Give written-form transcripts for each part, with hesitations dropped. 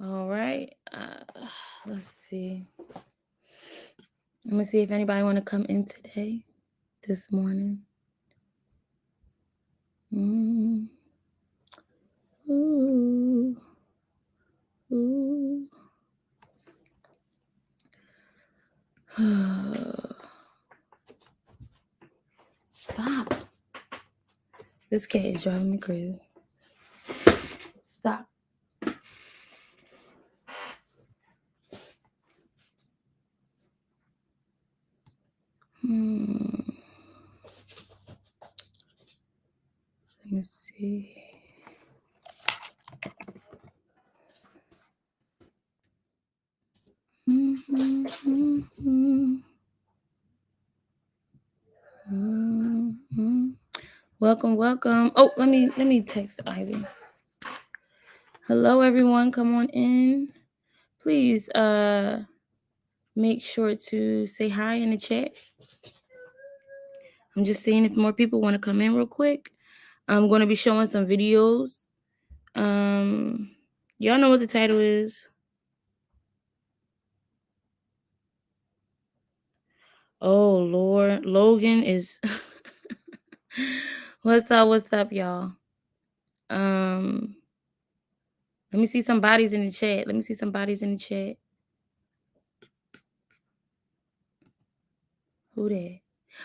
All right. Let's see. Let me see if anybody want to come in today, this morning. Ooh. Ooh. Stop. This cat is driving me crazy. Stop. Let me see. Welcome, welcome. Oh, let me text Ivy. Hello, everyone. Come on in. Please make sure to say hi in the chat. I'm just seeing if more people want to come in real quick. I'm going to be showing some videos. Y'all know what the title is. Oh, Lord. Logan is... What's up, y'all? Let me see some bodies in the chat. Who that?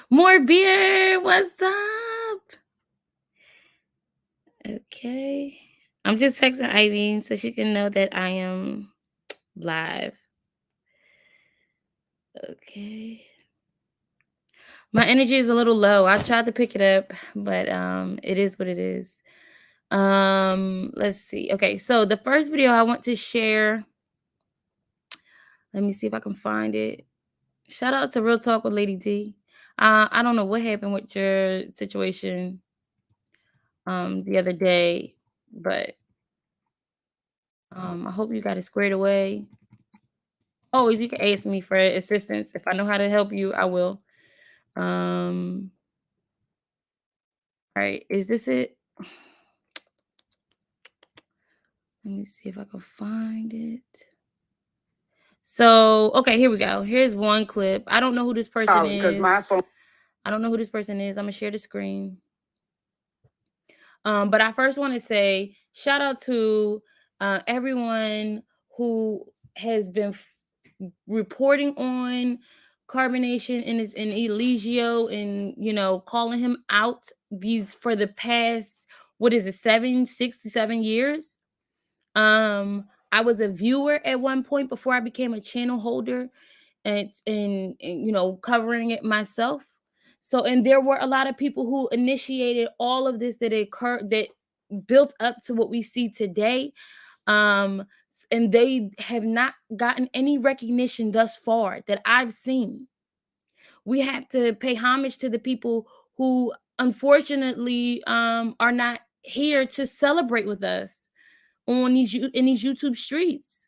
More beer. What's up? Okay. I'm just texting Ivy so she can know that I am live. Okay. My energy is a little low. I tried to pick it up, but it is what it is. Let's see. Okay, so the first video I want to share. Let me see if I can find it. Shout out to Real Talk with Lady D. I don't know what happened with your situation the other day, but I hope you got it squared away. Always, you can ask me for assistance. If I know how to help you, I will. All right, is this it? Let me see if I can find it. So, okay, here we go. Here's one clip. I don't know who this person is. I don't know who this person is. I'm gonna share the screen. But I first want to say shout out to everyone who has been reporting on carbonation in Eligio and calling him out these for the past 6 to 7 years. I was a viewer at one point before I became a channel holder and covering it myself. So, and there were a lot of people who initiated all of this that built up to what we see today. And they have not gotten any recognition thus far that I've seen. We have to pay homage to the people who unfortunately are not here to celebrate with us in these YouTube streets.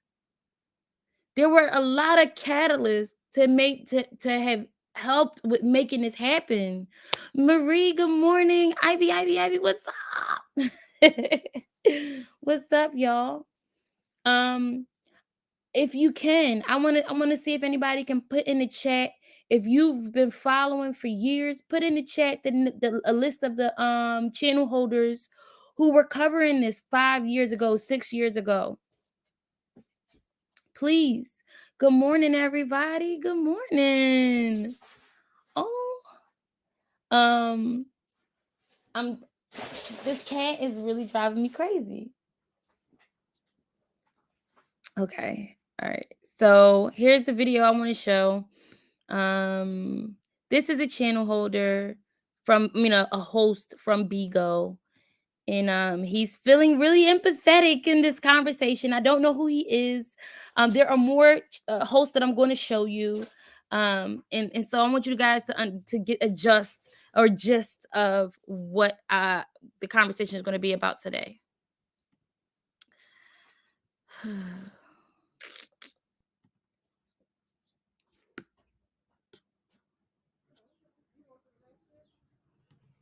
There were a lot of catalysts to have helped with making this happen. Marie, good morning. Ivy, what's up? What's up, y'all? If you can, I want to see if anybody can put in the chat. If you've been following for years, put in the chat a list of the channel holders who were covering this 5 years ago, 6 years ago. Please. Good morning, everybody. Good morning. Oh, this cat is really driving me crazy. Okay. All right. So here's the video I want to show. This is a channel holder from, a host from Bigo. And he's feeling really empathetic in this conversation. I don't know who he is. There are more hosts that I'm going to show you. And so I want you guys to get a gist of what the conversation is going to be about today.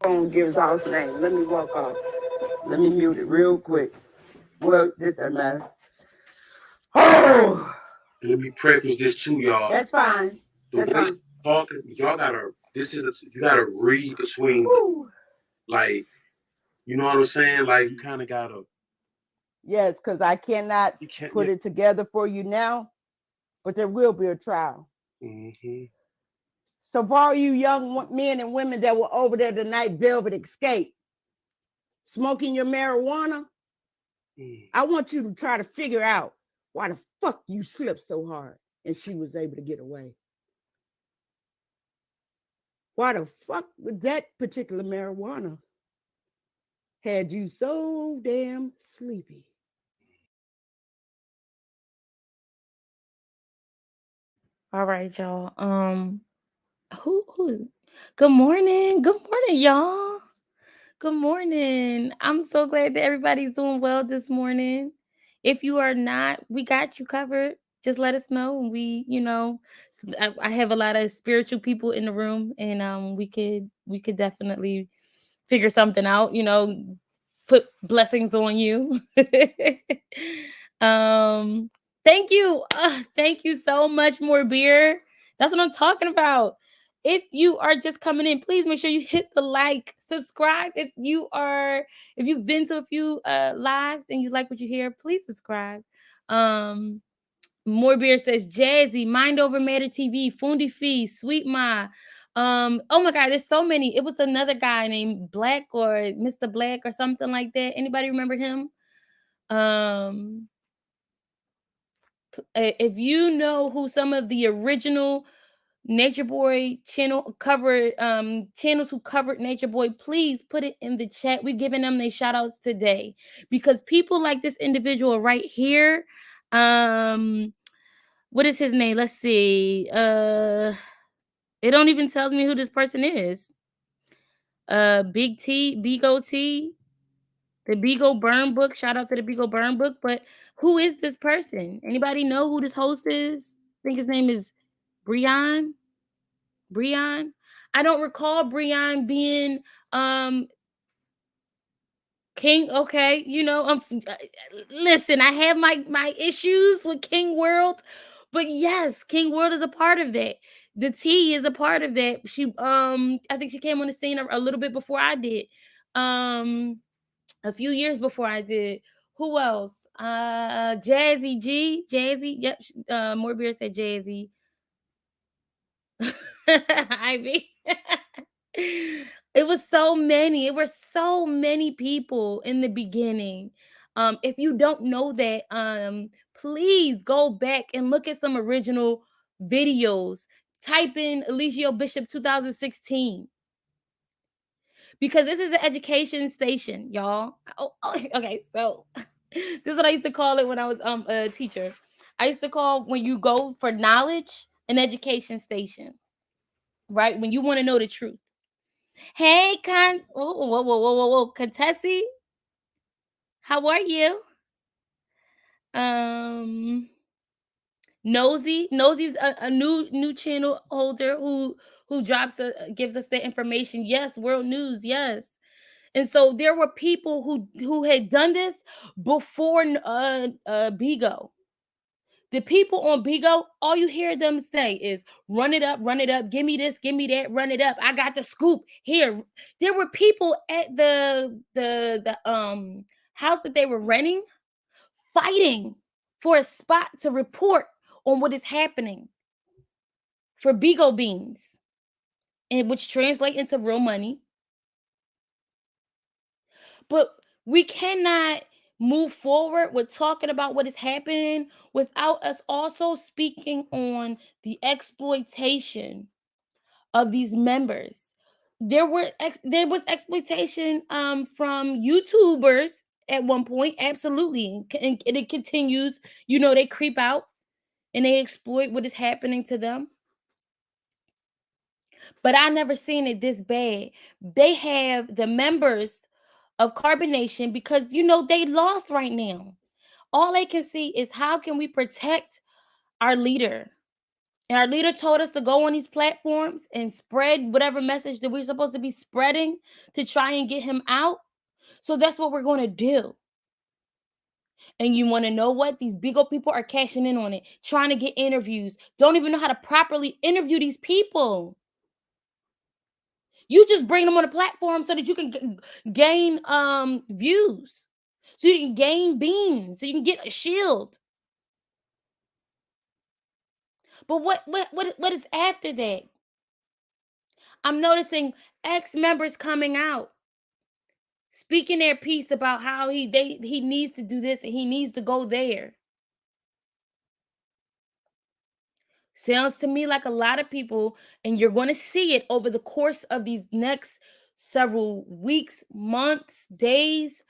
Phone gives out his name. Let me walk off. Let me mute it real quick. Well, this doesn't matter. Oh, Let me preface this too, y'all. that's fine. The That's way she's fine. talking, y'all gotta. You gotta read between the Woo. like. You know what I'm saying? Like you kind of gotta. Yes, because I cannot You can't. put Yeah. it together for you now, but there will be a trial. Hmm. So for all you young men and women that were over there tonight, Velvet Escape, smoking your marijuana, Mm. I want you to try to figure out why the fuck you slipped so hard and she was able to get away. Why the fuck with that particular marijuana had you so damn sleepy? All right, y'all. Who's good morning? Good morning, y'all. Good morning. I'm so glad that everybody's doing well this morning. If you are not, we got you covered. Just let us know. And I have a lot of spiritual people in the room, and we could definitely figure something out. Put blessings on you. um, thank you. Thank you so much, more beer. That's what I'm talking about. If you are just coming in, please make sure you hit the like, subscribe. If you've been to a few lives and you like what you hear, please subscribe. Um, More beer says Jazzy, Mind Over Matter TV, Fundi Fee, Sweet Ma. Oh my god, there's so many. It was another guy named Black or Mr. Black or something like that. Anybody remember him? Um, if you know who some of the original Nature Boy channels who covered Nature Boy, please put it in the chat. We're giving them their shout outs today because people like this individual right here. What is his name? Let's see. It don't even tell me who this person is. Big T, Bigo T, the Bigo Burn Book. Shout out to the Bigo Burn Book. But who is this person? Anybody know who this host is? I think his name is Brian. Brian. I don't recall Brian being um King. Okay, listen, I have my issues with King World, but yes, King World is a part of that. The T is a part of that. I think she came on the scene a little bit before I did. Um, a few years before I did. Who else? Jazzy G, Jazzy. Yep. More beer said Jazzy. Ivy. It was so many. It were so many people in the beginning. If you don't know that, please go back and look at some original videos. Type in Eligio Bishop 2016 because this is an education station, y'all. Okay, so this is what I used to call it when I was a teacher. I used to call when you go for knowledge an education station, right? When you want to know the truth. Hey, Contessi, how are you? Um, Nosy's a new channel holder who gives us the information. Yes, world news. Yes, and so there were people who had done this before Bigo. The people on Bigo, all you hear them say is run it up, give me this, give me that, run it up. I got the scoop here. There were people at the house that they were renting fighting for a spot to report on what is happening for Bigo beans, and which translate into real money. But we cannot move forward with talking about what is happening without us also speaking on the exploitation of these members. There was exploitation from YouTubers at one point, absolutely, and it continues. They creep out and they exploit what is happening to them. But I never seen it this bad. They have the members of Carbonation because they lost right now. All they can see is how can we protect our leader. And our leader told us to go on these platforms and spread whatever message that we're supposed to be spreading to try and get him out. So that's what we're going to do. And you want to know what? These Bigo people are cashing in on it, trying to get interviews. Don't even know how to properly interview these people. You just bring them on a platform so that you can gain views, so you can gain beans, so you can get a shield. But what is after that? I'm noticing ex-members coming out, speaking their piece about how he needs to do this and he needs to go there. Sounds to me like a lot of people, and you're going to see it over the course of these next several weeks, months, days.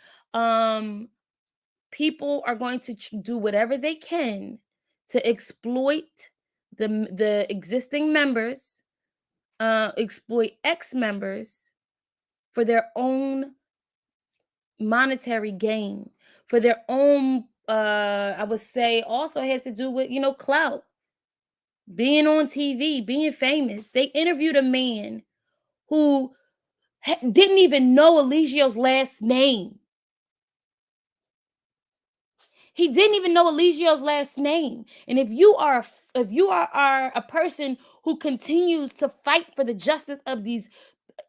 People are going to do whatever they can to exploit the existing members, exploit ex-members for their own monetary gain, for their own I would say also has to do with, clout, being on TV, being famous. They interviewed a man who didn't even know Eligio's last name. He didn't even know Eligio's last name. And if you are a person who continues to fight for the justice of these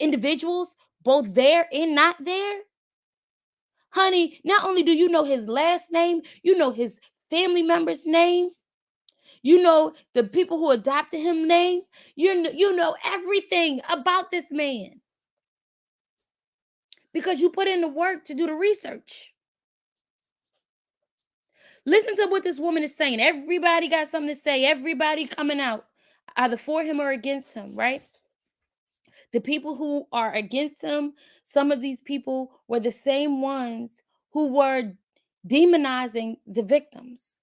individuals, both there and not there, honey, not only do you know his last name, you know his family member's name, you know the people who adopted him name, you know everything about this man because you put in the work to do the research. Listen to what this woman is saying. Everybody got something to say. Everybody coming out either for him or against him, right? The people who are against him, some of these people were the same ones who were demonizing the victims.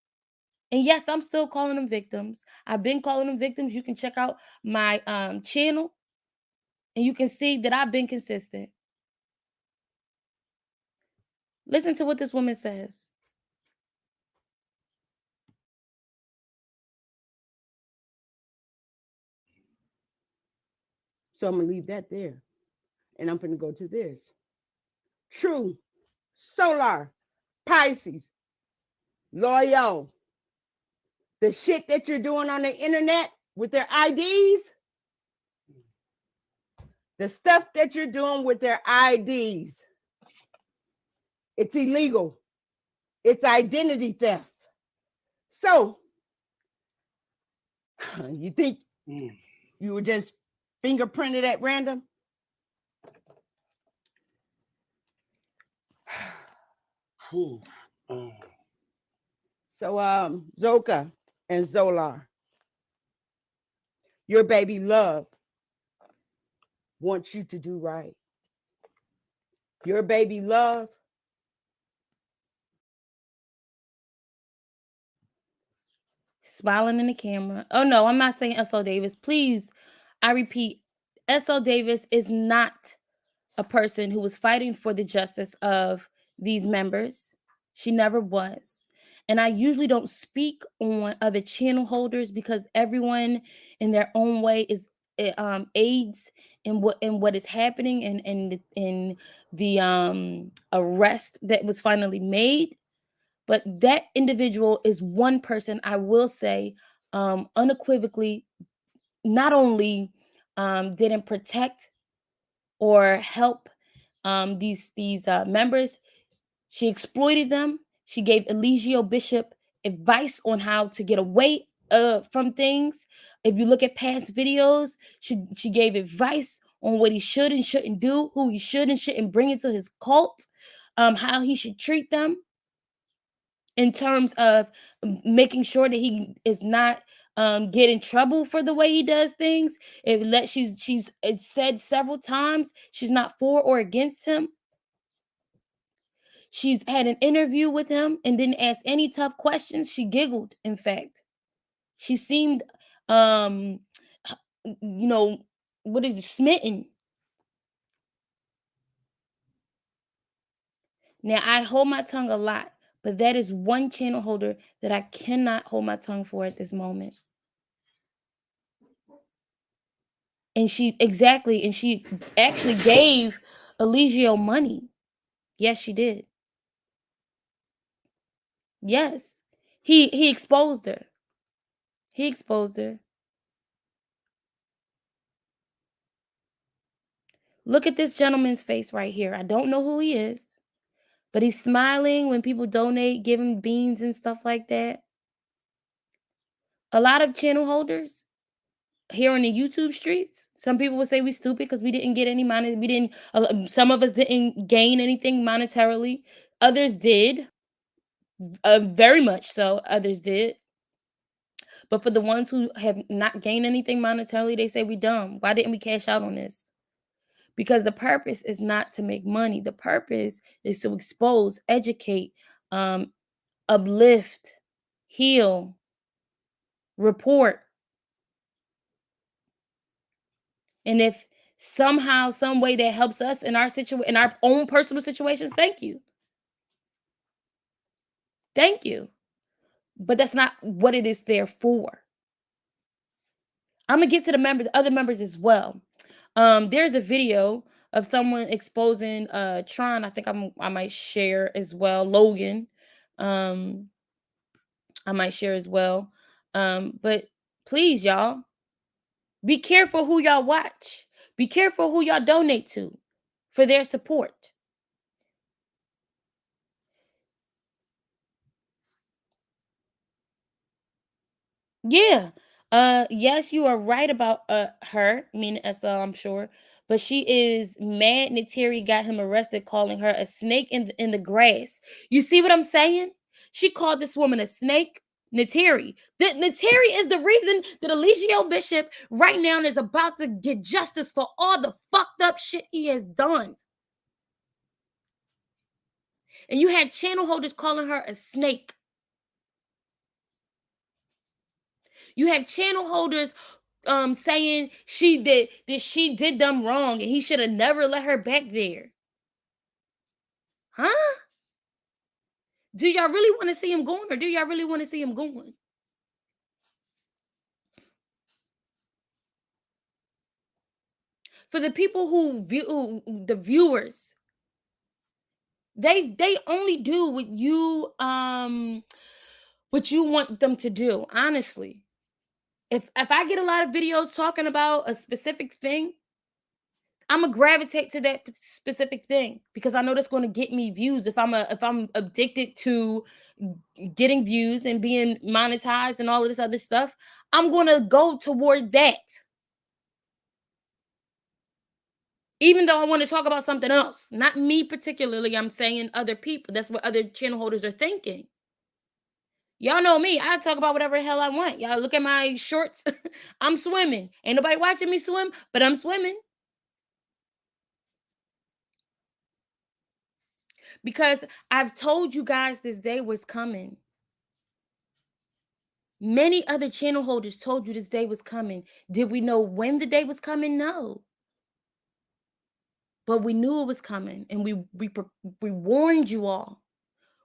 And yes, I'm still calling them victims. I've been calling them victims. You can check out my channel and you can see that I've been consistent. Listen to what this woman says. So I'm going to leave that there. And I'm going to go to this. True, Solar, Pisces, Loyal. The shit that you're doing on the internet with their IDs, the stuff that you're doing with their IDs, it's illegal. It's identity theft. So, you think you were just fingerprinted at random? So, Zoka and Zolar, your baby love wants you to do right. Your baby love Smiling in the camera. Oh no, I'm not saying S.L. Davis. Please, I repeat, S.L. Davis is not a person who was fighting for the justice of these members. She never was. And I usually don't speak on other channel holders because everyone in their own way is aids in what is happening and in the arrest that was finally made. But that individual is one person I will say unequivocally not only didn't protect or help these members, she exploited them. She gave Eligio Bishop advice on how to get away from things. If you look at past videos, she gave advice on what he should and shouldn't do, who he should and shouldn't bring into his cult, how he should treat them in terms of making sure that he is not get in trouble for the way he does things. It's said several times she's not for or against him. She's had an interview with him and didn't ask any tough questions. She giggled, in fact. She seemed you know, what is it, smitten. Now I hold my tongue a lot, but that is one channel holder that I cannot hold my tongue for at this moment. And she actually gave Eligio money. Yes, she did. Yes. He exposed her. He exposed her. Look at this gentleman's face right here. I don't know who he is, but he's smiling when people donate, give him beans and stuff like that. A lot of channel holders here on the YouTube streets, some people would say we stupid because we didn't get any money. We didn't. Some of us didn't gain anything monetarily. Others did, very much so. Others did. But for the ones who have not gained anything monetarily, they say we dumb. Why didn't we cash out on this? Because the purpose is not to make money. The purpose is to expose, educate, um, uplift, heal, report. And if somehow, some way that helps us in our in our own personal situations, thank you. Thank you. But that's not what it is there for. I'm gonna get to the other members as well. There's a video of someone exposing Tron. I think I might share as well. Logan. Um, I might share as well. But please, y'all, be careful who y'all watch. Be careful who y'all donate to for their support. Yeah. Yes, you are right about her, meaning Estelle, I'm sure. But she is mad Nateri got him arrested, calling her a snake in the grass. You see what I'm saying? She called this woman a snake. Nateri. Nateri is the reason that Eligio Bishop right now is about to get justice for all the fucked up shit he has done. And you had channel holders calling her a snake. You have channel holders saying she did them wrong and he should have never let her back there. Huh? Do y'all really want to see him going, or do y'all really want to see him going? For the people who view, the viewers, they only do what you want them to do, honestly. If I get a lot of videos talking about a specific thing, I'm gonna gravitate to that specific thing because I know that's going to get me views. If I'm addicted to getting views and being monetized and all of this other stuff, I'm going to go toward that. Even though I want to talk about something else, not me particularly, I'm saying other people. That's what other channel holders are thinking. Y'all know me. I talk about whatever the hell I want. Y'all look at my shorts. I'm swimming. Ain't nobody watching me swim, but I'm swimming. Because I've told you guys this day was coming. Many other channel holders told you this day was coming. Did we know when the day was coming? No. But we knew it was coming, and we warned you all.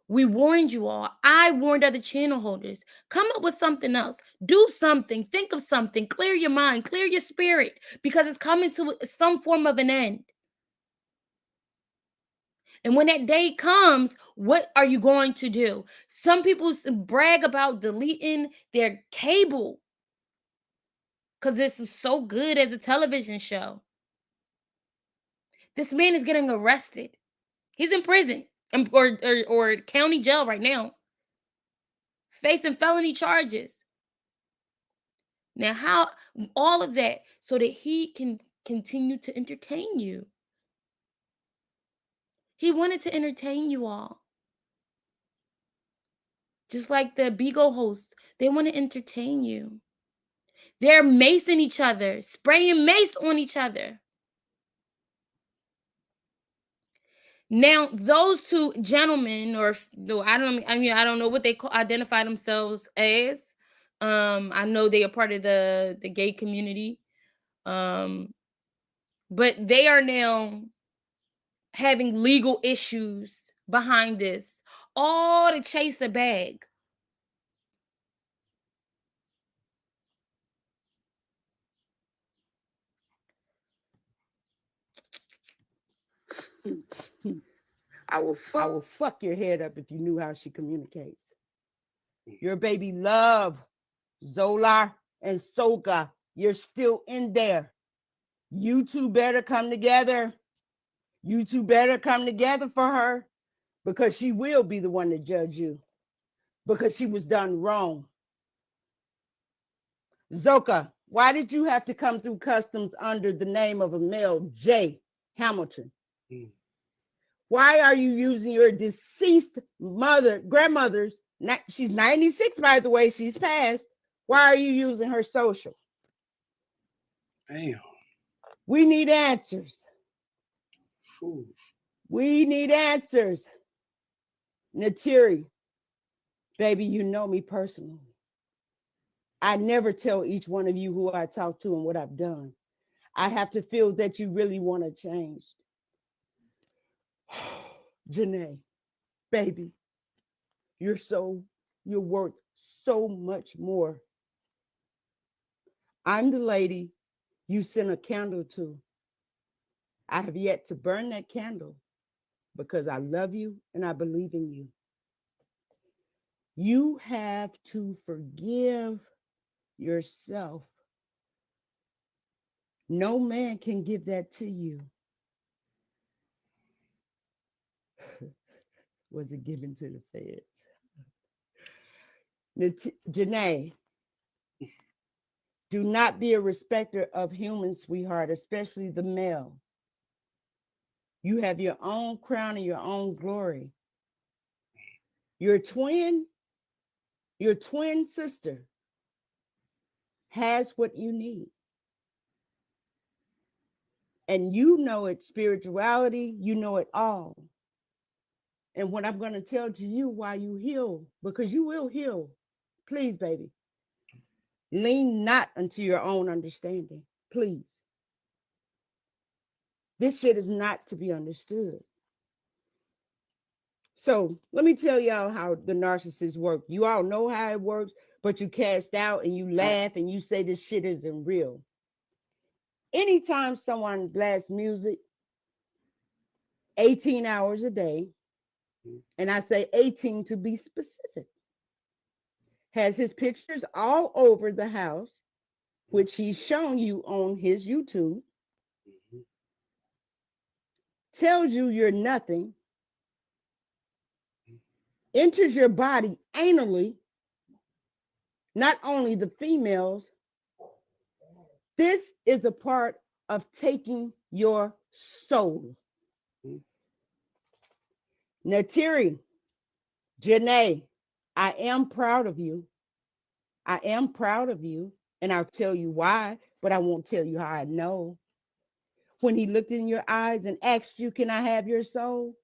We warned you all. I warned other channel holders. Come up with something else. Do something. Think of something. Clear your mind. Clear your spirit, because it's coming to some form of an end. And when that day comes, what are you going to do? Some people brag about deleting their cable because this is so good as a television show. This man is getting arrested. He's in prison or county jail right now, facing felony charges. Now, how all of that so that he can continue to entertain you? He wanted to entertain you all. Just like the Bigo hosts, they want to entertain you. They're macing each other, spraying mace on each other. Now, those two gentlemen, or I don't know what they identify themselves as. I know they are part of the gay community. But they are now having legal issues behind this, all to chase a bag. I will I fuck. will fuck your head up if you knew how she communicates. Your baby love, Zola and Soka. You're still in there. You two better come together. You two better come together for her because she will be the one to judge you because she was done wrong. Zoka, why did you have to come through customs under the name of a male, J. Hamilton? Mm. Why are you using your deceased grandmother's, she's 96, by the way, she's passed. Why are you using her social? Damn. We need answers. Ooh. We need answers. Natiri, baby, you know me personally. I never tell each one of you who I talk to and what I've done. I have to feel that you really want to change. Janae, baby, you're you're worth so much more. I'm the lady you sent a candle to. I have yet to burn that candle because I love you and I believe in you. You have to forgive yourself. No man can give that to you. Was it given to the feds? Janae, do not be a respecter of humans, sweetheart, especially the male. You have your own crown and your own glory. Your twin, your twin sister has what you need. And you know it, spirituality, you know it all. And what I'm going to tell to you while you heal, because you will heal, please, baby, lean not unto your own understanding. Please. This shit is not to be understood. So let me tell y'all how the narcissists work. You all know how it works, but you cast out and you laugh and you say this shit isn't real. Anytime someone blasts music 18 hours a day, and I say 18 to be specific, has his pictures all over the house, which he's shown you on his YouTube, tells you you're nothing, enters your body anally, not only the females, this is a part of taking your soul. Natiri, Janae, I am proud of you. I am proud of you. And I'll tell you why, but I won't tell you how I know. When he looked in your eyes and asked you, can I have your soul?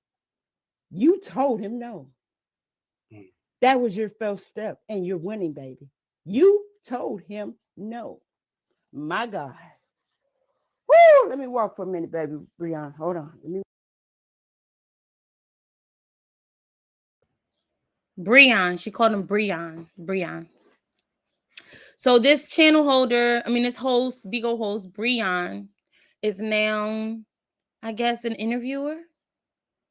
You told him no. That was your first step, and you're winning, baby. You told him no. My God. Woo! Let me walk for a minute, baby. Breon, hold on. Breon. She called him Breon. Breon. So this channel holder, I mean this host, Bigo host, Breon, is now, I guess, an interviewer.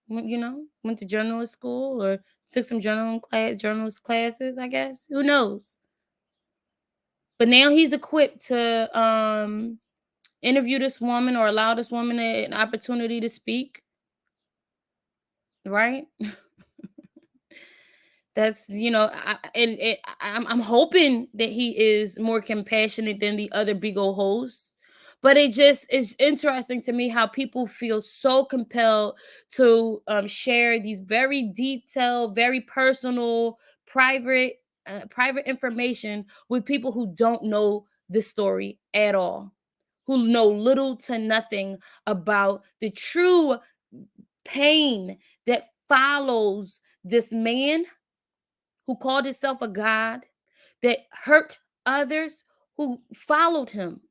You know, went to journalist school or took some journalist classes, I guess. Who knows? But now he's equipped to interview this woman or allow this woman an opportunity to speak, right? That's, you know, I'm hoping that he is more compassionate than the other Bigo hosts. But it just is interesting to me how people feel so compelled to share these very detailed, very personal, private information with people who don't know the story at all, who know little to nothing about the true pain that follows this man who called himself a god, that hurt others who followed him,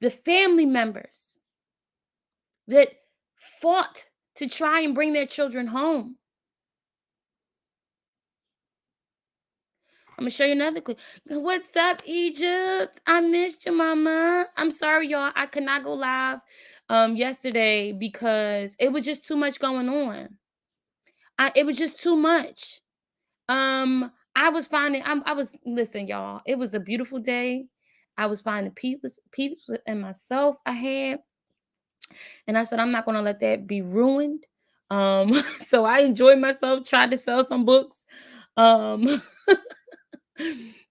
the family members that fought to try and bring their children home. I'm gonna show you another clip. What's up, Egypt? I missed you, mama. I'm sorry, y'all. I could not go live yesterday because it was just too much going on. It was just too much. I was finding, I was, listen, y'all, it was a beautiful day. I was finding peace and myself I had. And I said, I'm not going to let that be ruined. Um, so I enjoyed myself, tried to sell some books. Um,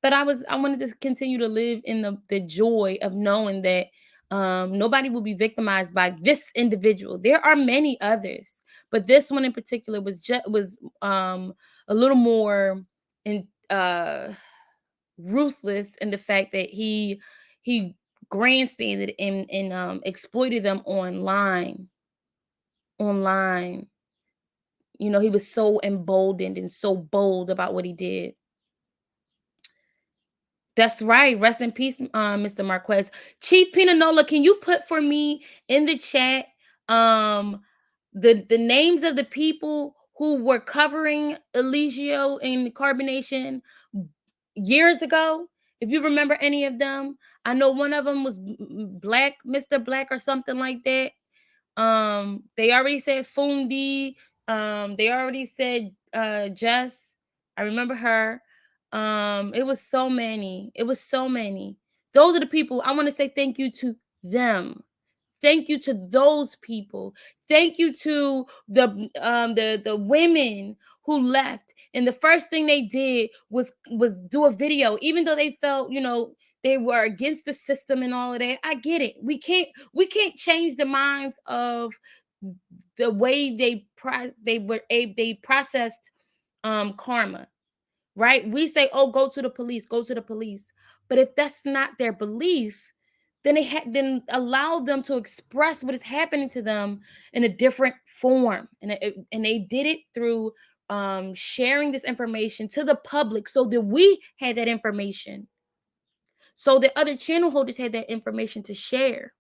but I wanted to continue to live in the joy of knowing that nobody will be victimized by this individual. There are many others, but this one in particular was a little more in ruthless in the fact that he grandstanded and exploited them online. You know, he was so emboldened and so bold about what he did. That's right. Rest in peace, Mr. Marquez. Chief Pinanola, can you put for me in the chat um the names of the people who were covering Eligio and carbonation years ago? If you remember any of them, I know one of them was Black, Mr. Black, or something like that. They already said Fundi. They already said Jess. I remember her. It was so many. It was so many. Those are the people I want to say thank you to them. Thank you to those people. Thank you to the women who left. And the first thing they did was do a video, even though they felt, they were against the system and all of that. I get it. We can't change the minds of the way they processed karma, right? We say, oh, go to the police, go to the police. But if that's not their belief, then allow them to express what is happening to them in a different form. And they did it through sharing this information to the public so that we had that information, so that other channel holders had that information to share,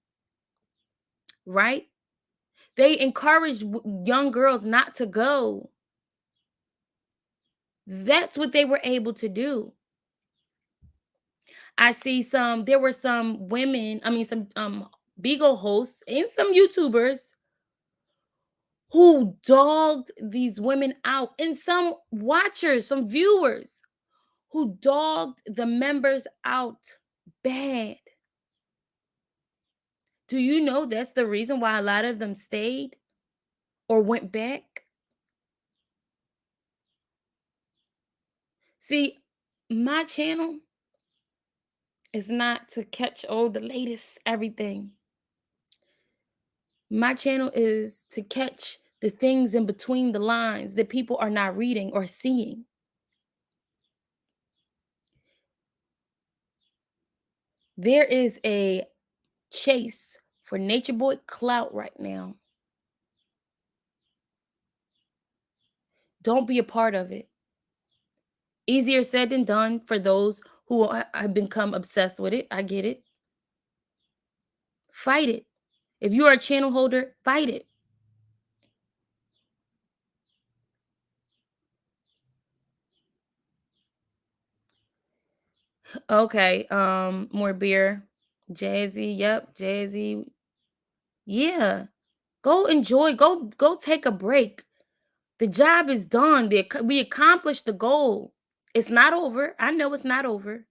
right? They encourage young girls not to go. That's what they were able to do. There were some women, some Bigo hosts and some YouTubers who dogged these women out, and some watchers, some viewers who dogged the members out bad. Do you know that's the reason why a lot of them stayed or went back? See, my channel is not to catch all the latest everything. My channel is to catch the things in between the lines that people are not reading or seeing. There is a chase for Nature Boy clout right now. Don't be a part of it. Easier said than done for those who have become obsessed with it. I get it. Fight it. If you are a channel holder, fight it. Okay, more beer. Jazzy, yep, Jazzy. Yeah. Go enjoy, go take a break. The job is done. We accomplished the goal. It's not over. I know it's not over.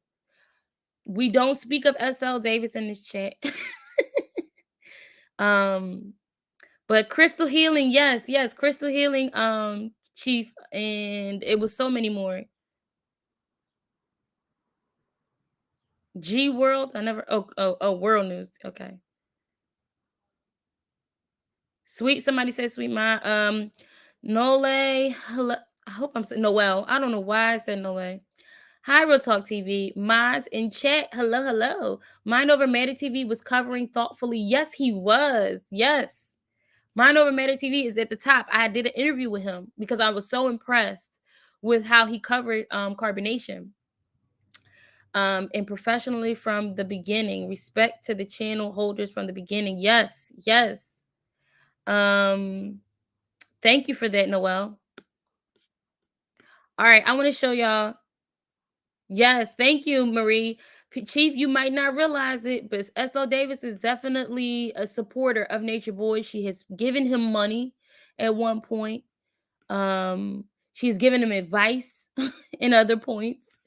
We don't speak of SL Davis in this chat. um, but Crystal Healing, yes, Crystal Healing, Chief, and it was so many more. G World, I never. Oh, World News. Okay. Sweet, somebody said sweet. Nole. Hello, I hope I'm saying Noel. I don't know why I said Nole. Hi, Real Talk TV. Mods in chat. Hello. Mind Over Matter TV was covering thoughtfully. Yes, he was. Yes. Mind Over Matter TV is at the top. I did an interview with him because I was so impressed with how he covered carbonation. And professionally from the beginning. Respect to the channel holders from the beginning. Yes. Thank you for that, Noel. All right, I want to show y'all. Yes, thank you, Marie. Chief, you might not realize it, but S.L. Davis is definitely a supporter of Nature Boy. She has given him money at one point. She's given him advice in other points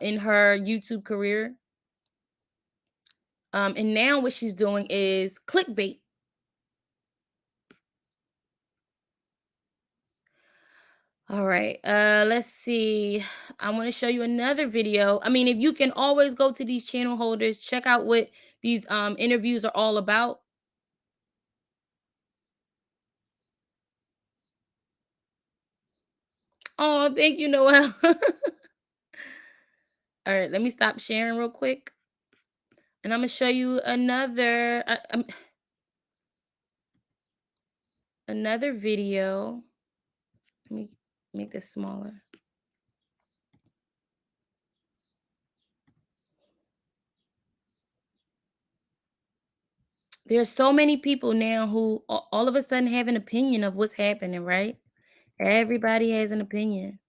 in her YouTube career. And now what she's doing is clickbait. All right. Let's see. I want to show you another video. I mean, if you can always go to these channel holders, check out what these interviews are all about. Oh, thank you, Noel. All right, let me stop sharing real quick. And I'm going to show you another video. Let me make this smaller. There's so many people now who all of a sudden have an opinion of what's happening, right? Everybody has an opinion.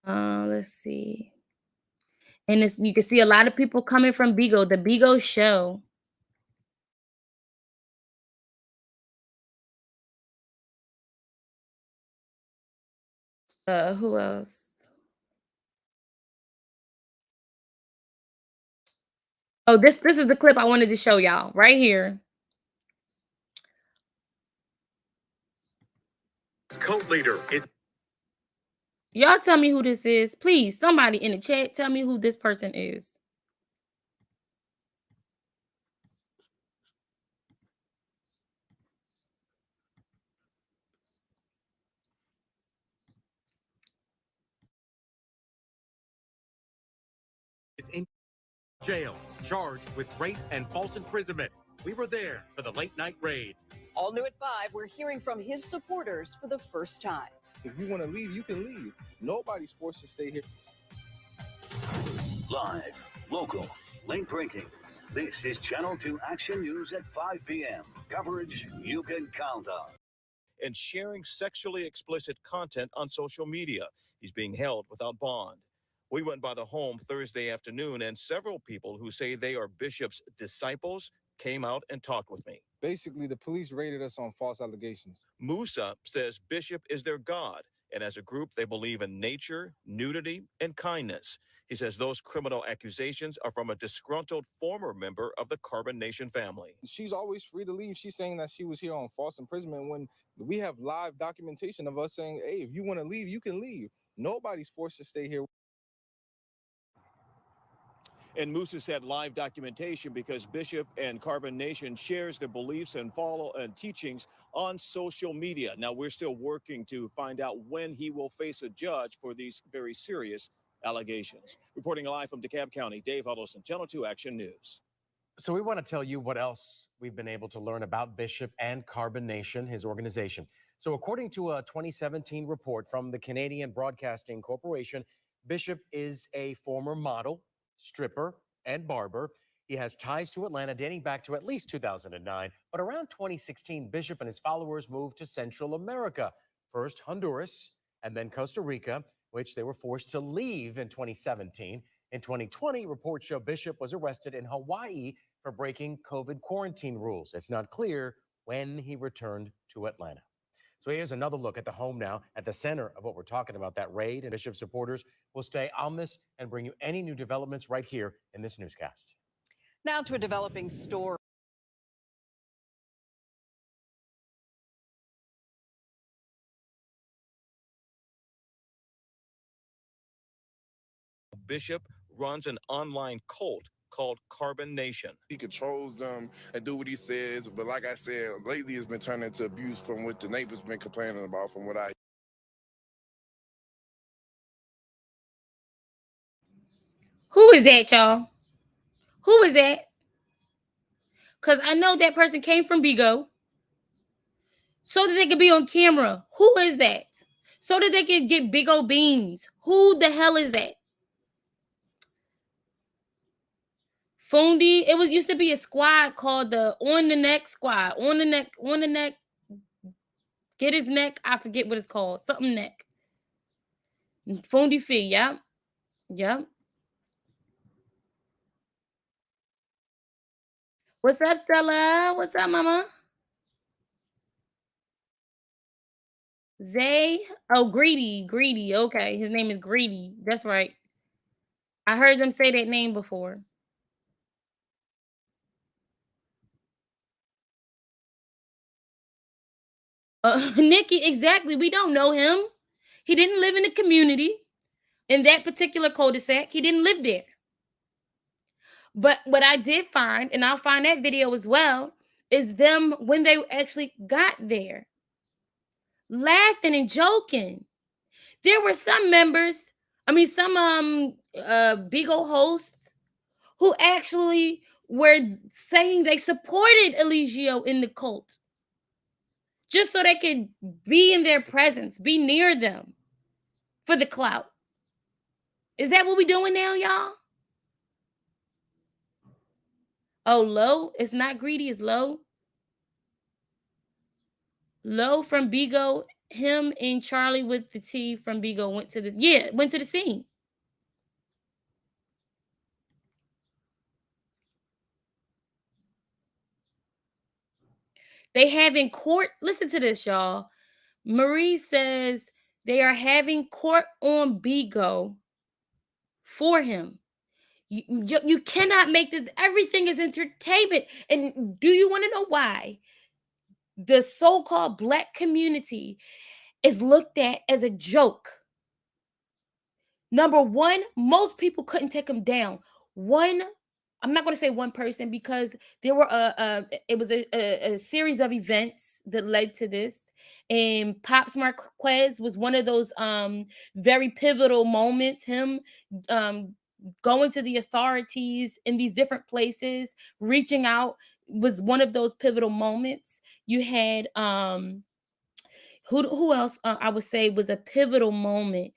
Let's see. And it's, you can see a lot of people coming from Bigo, the Bigo show. Who else? Oh, this is the clip I wanted to show y'all right here. Cult leader is. Y'all tell me who this is. Please, somebody in the chat, tell me who this person is. Is in jail, charged with rape and false imprisonment. We were there for the late night raid. All new at 5, we're hearing from his supporters for the first time. If you want to leave, you can leave. Nobody's forced to stay here. Live, local, late breaking. This is Channel 2 Action News at 5 p.m. Coverage you can count on. And sharing sexually explicit content on social media. He's being held without bond. We went by the home Thursday afternoon, and several people who say they are Bishop's disciples came out and talked with me. Basically, the police raided us on false allegations. Musa says Bishop is their God, and as a group, they believe in nature, nudity, and kindness. He says those criminal accusations are from a disgruntled former member of the Carbon Nation family. She's always free to leave. She's saying that she was here on false imprisonment when we have live documentation of us saying, hey, if you want to leave, you can leave. Nobody's forced to stay here. And Musa said live documentation because Bishop and Carbon Nation shares their beliefs and follow and teachings on social media. Now, we're still working to find out when he will face a judge for these very serious allegations. Reporting live from DeKalb County, Dave Huddleston, Channel 2 Action News. So we want to tell you what else we've been able to learn about Bishop and Carbon Nation, his organization. So according to a 2017 report from the Canadian Broadcasting Corporation, Bishop is a former model, stripper, and barber. He has ties to Atlanta dating back to at least 2009. But around 2016, Bishop and his followers moved to Central America, first Honduras and then Costa Rica, which they were forced to leave in 2017. In 2020, reports show Bishop was arrested in Hawaii for breaking COVID quarantine rules. It's not clear when he returned to Atlanta. So here's another look at the home now, at the center of what we're talking about, that raid. And Bishop supporters will stay on this and bring you any new developments right here in this newscast. Now to a developing story. Bishop runs an online cult called Carbon Nation. He controls them and do what he says. But like I said, lately it's been turning into abuse from what the neighbors been complaining about from what I. Who is that, y'all? Who is that? Because I know that person came from Bigo so that they could be on camera. Who is that? So that they could get big old beans. Who the hell is that? Fundi. It was used to be a squad called the On the Neck Squad. On the neck. Get his neck. I forget what it's called. Something neck. Fundi Fee. Yep. Yep. What's up, Stella? What's up, mama? Zay. Oh, Greedy. Okay, his name is Greedy. That's right. I heard them say that name before. Nikki, exactly. We don't know him. He didn't live in the community in that particular cul-de-sac. He didn't live there. But what I did find, and I'll find that video as well, is them when they actually got there, laughing and joking. There were some members, some Bigo hosts who actually were saying they supported Eligio in the cult just so they could be in their presence, be near them for the clout. Is that what we doing now, y'all? Oh, Low? It's not Greedy, it's Low. Low from Bigo, him and Charlie with the T from Bigo went to the scene. They having court. Listen to this, y'all. Marie says they are having court on Bigo for him. You cannot make this. Everything is entertainment. And do you want to know why? The so-called black community is looked at as a joke. Number one, most people couldn't take him down. I'm not going to say one person because there were it was a series of events that led to this, and Pops Marquez was one of those very pivotal moments. Him um going to the authorities in these different places, reaching out, was one of those pivotal moments. You had who else I would say was a pivotal moment.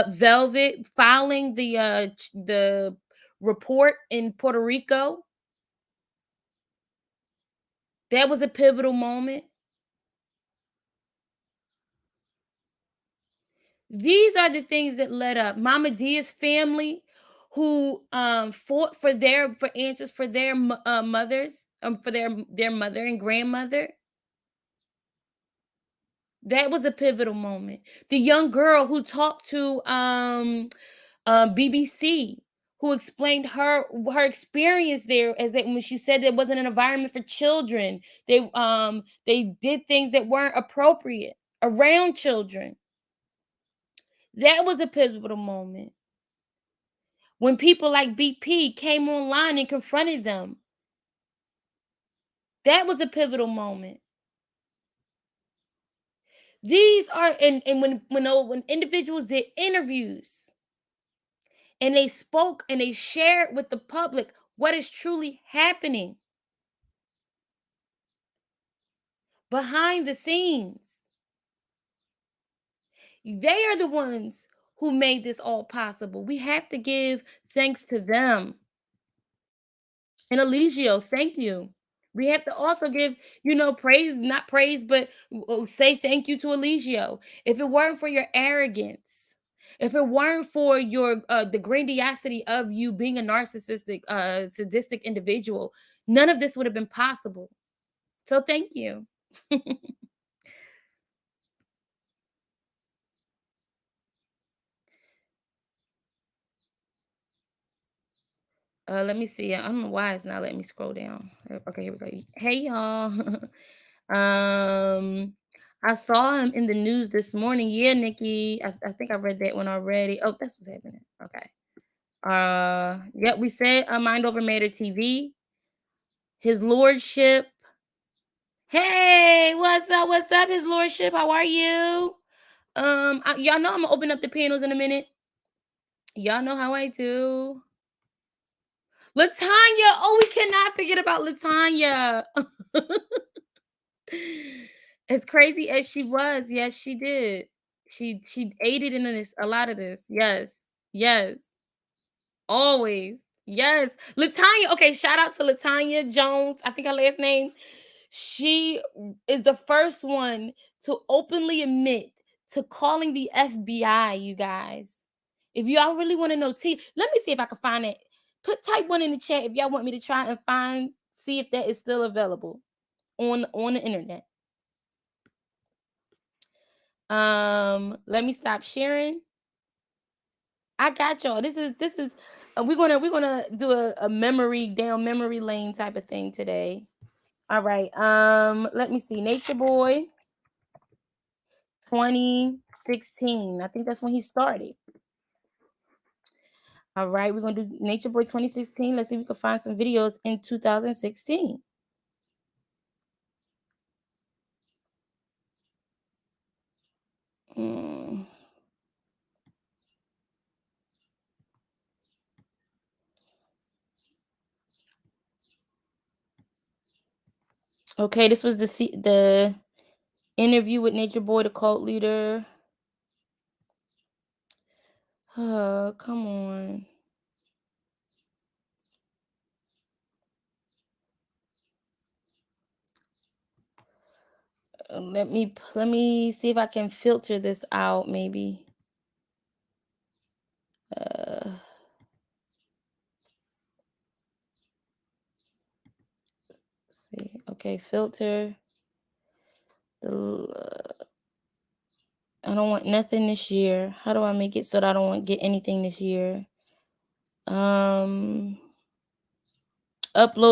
Velvet filing the report in Puerto Rico. That was a pivotal moment. These are the things that led up. Mama Dia's family, who fought for answers for their mothers, for their mother and grandmother. That was a pivotal moment. The young girl who talked to BBC, who explained her experience there, as that when she said there wasn't an environment for children, they did things that weren't appropriate around children. That was a pivotal moment. When people like BP came online and confronted them, that was a pivotal moment. These are and when individuals did interviews and they spoke and they shared with the public what is truly happening behind the scenes. They are the ones who made this all possible. We have to give thanks to them. And Eligio, thank you. We have to also give, praise, not praise, but say thank you to Eligio. If it weren't for your arrogance, if it weren't for your the grandiosity of you being a narcissistic, sadistic individual, none of this would have been possible. So thank you. Let me see. I don't know why it's not letting me scroll down. Okay, here we go. Hey y'all. I saw him in the news this morning. Yeah, Nikki. I think I read that one already. Oh, that's what's happening. Okay. Yep, we said Mind Over Matter TV. His Lordship. Hey, what's up? What's up, His Lordship? How are you? Y'all know I'm gonna open up the panels in a minute. Y'all know how I do. Latanya. Oh, we cannot forget about Latanya. As crazy as she was, yes, she did. She aided in this, a lot of this. Yes. Yes. Always. Yes. Latanya. Okay, shout out to Latanya Jones. I think her last name. She is the first one to openly admit to calling the FBI, you guys. If y'all really want to know let me see if I can find it. Type one in the chat if y'all want me to try and see if that is still available on the internet. Let me stop sharing. I got y'all. This is we're gonna do a memory down memory lane type of thing today. All right. Let me see. Nature Boy 2016. I think that's when he started. All right, we're gonna do Nature Boy 2016. Let's see if we can find some videos in 2016. Mm. Okay, this was the interview with Nature Boy, the cult leader. Come on. Let me see if I can filter this out. Maybe. See. Okay, filter. I don't want nothing this year. How do I make it so that I don't want to get anything this year? Upload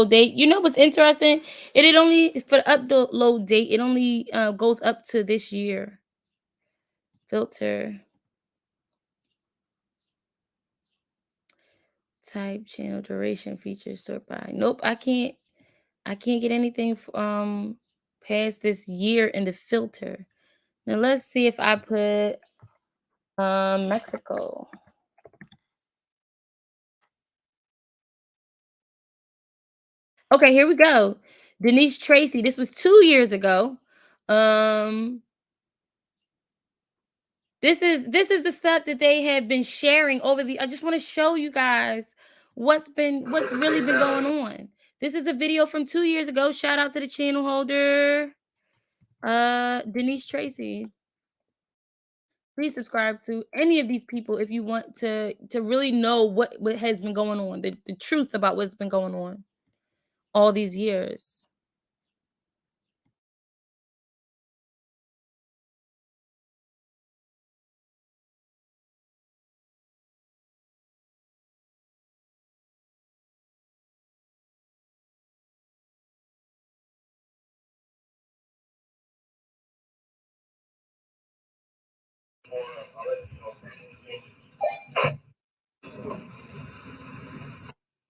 date. You know what's interesting? It only for upload date. It only goes up to this year. Filter. Type channel duration features sort by. Nope, I can't. I can't get anything past this year in the filter. Now let's see if I put Mexico. Okay, here we go. Denise Tracy. This was 2 years ago. This is the stuff that they have been sharing over the. I just want to show you guys what's really been going on. This is a video from 2 years ago. Shout out to the channel holder, Denise Tracy. Please subscribe to any of these people if you want to really know what has been going on, the truth about what's been going on all these years.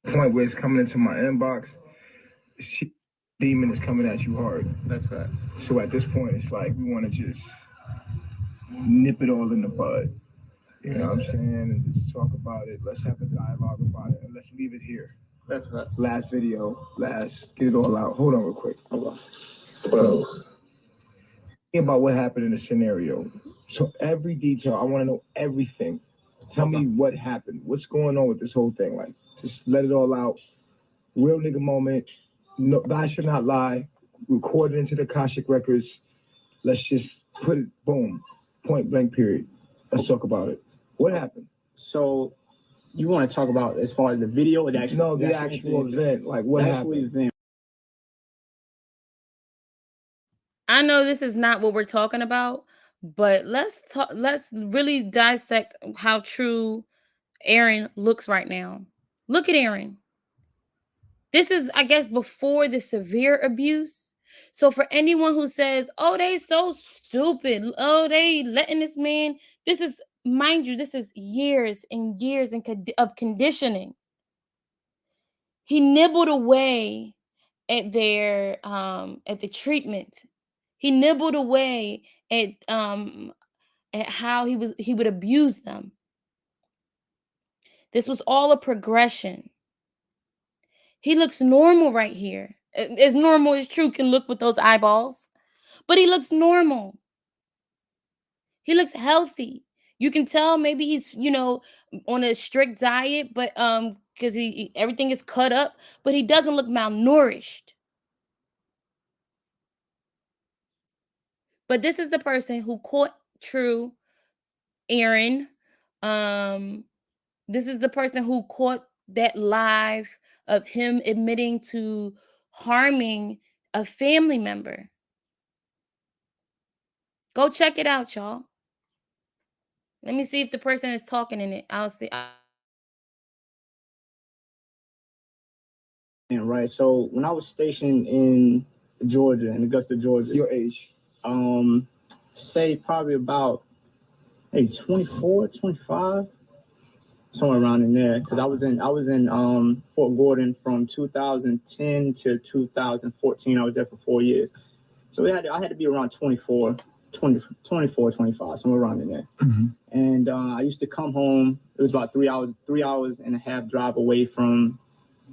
Point where it's coming into my inbox, demon is coming at you hard. That's right. So at this point, it's like we want to just nip it all in the bud. You know what I'm saying? And just talk about it. Let's have a dialogue about it, and let's leave it here. That's right. Last video, get it all out. Hold on real quick. Hold on. Bro. About what happened in the scenario. So every detail, I want to know everything. Tell me what happened. What's going on with this whole thing? Like, just let it all out. Real nigga moment. No, God should not lie. Recorded into the Akashic records. Let's just put it, boom, point blank period. Let's talk about it. What happened? So, you want to talk about as far as the video or the actual? No, the actual event. Like what happened? Event. I know this is not what we're talking about, but let's really dissect how true Aaron looks right now. Look at Aaron. This is, I guess, before the severe abuse. So for anyone who says, "Oh, they so stupid. Oh, they letting this man," this is, mind you, this is years and years of conditioning. He nibbled away at the treatment. He nibbled away at how he would abuse them. This was all a progression. He looks normal right here. As normal as True can look with those eyeballs. But he looks normal. He looks healthy. You can tell maybe he's, on a strict diet, but because everything is cut up, but he doesn't look malnourished. But this is the person who caught True, Aaron. This is the person who caught that live of him admitting to harming a family member. Go check it out, y'all. Let me see if the person is talking in it. I'll see. Right. So when I was stationed in Georgia, in Augusta, Georgia, your age, say probably about 24, 25, somewhere around in there. Because I was in Fort Gordon from 2010 to 2014. I was there for 4 years. So I had to be around 24, 25, somewhere around in there. Mm-hmm. And I used to come home. It was about 3 hours and a half drive away from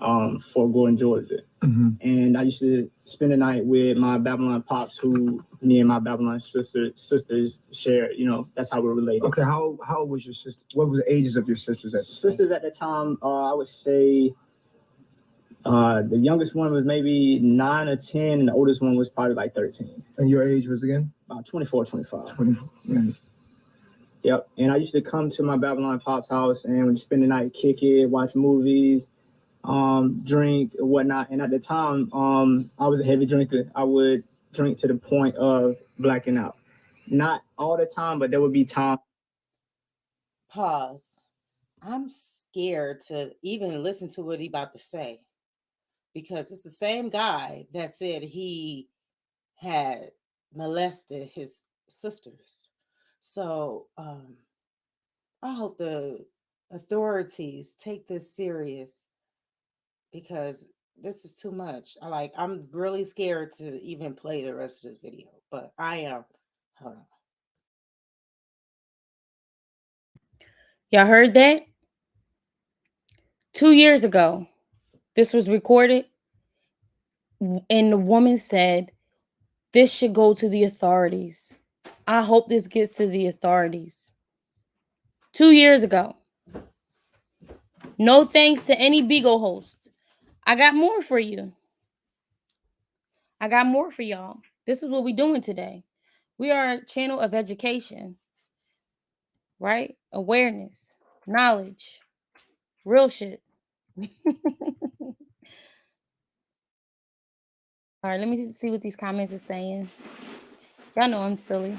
Fort Gordon, Georgia. Mm-hmm. And I used to spend the night with my Babylon pops, who me and my Babylon sisters shared. You know, that's how we're related. Okay, how old was your sister? What were the ages of your sisters at the time? Sisters at the time, I would say the youngest one was maybe 9 or 10, and the oldest one was probably like 13. And your age was again? About 24, 25. 24, yeah. Yep. And I used to come to my Babylon Pop's house and we'd spend the night, kick it, watch movies, drink, whatnot. And at the time, I was a heavy drinker. I would drink to the point of blacking out. Not all the time, but there would be times. Pause. I'm scared to even listen to what he about to say, because it's the same guy that said he had molested his sisters. So I hope the authorities take this serious, because this is too much. I'm really scared to even play the rest of this video, but I am. Hold on. Y'all heard that? 2 years ago, this was recorded, and the woman said, this should go to the authorities. I hope this gets to the authorities. 2 years ago. No thanks to any Bigo host. I got more for you. I got more for y'all. This is what we're doing today. We are a channel of education, right? Awareness, knowledge, real shit. All right, let me see what these comments are saying. Y'all know I'm silly.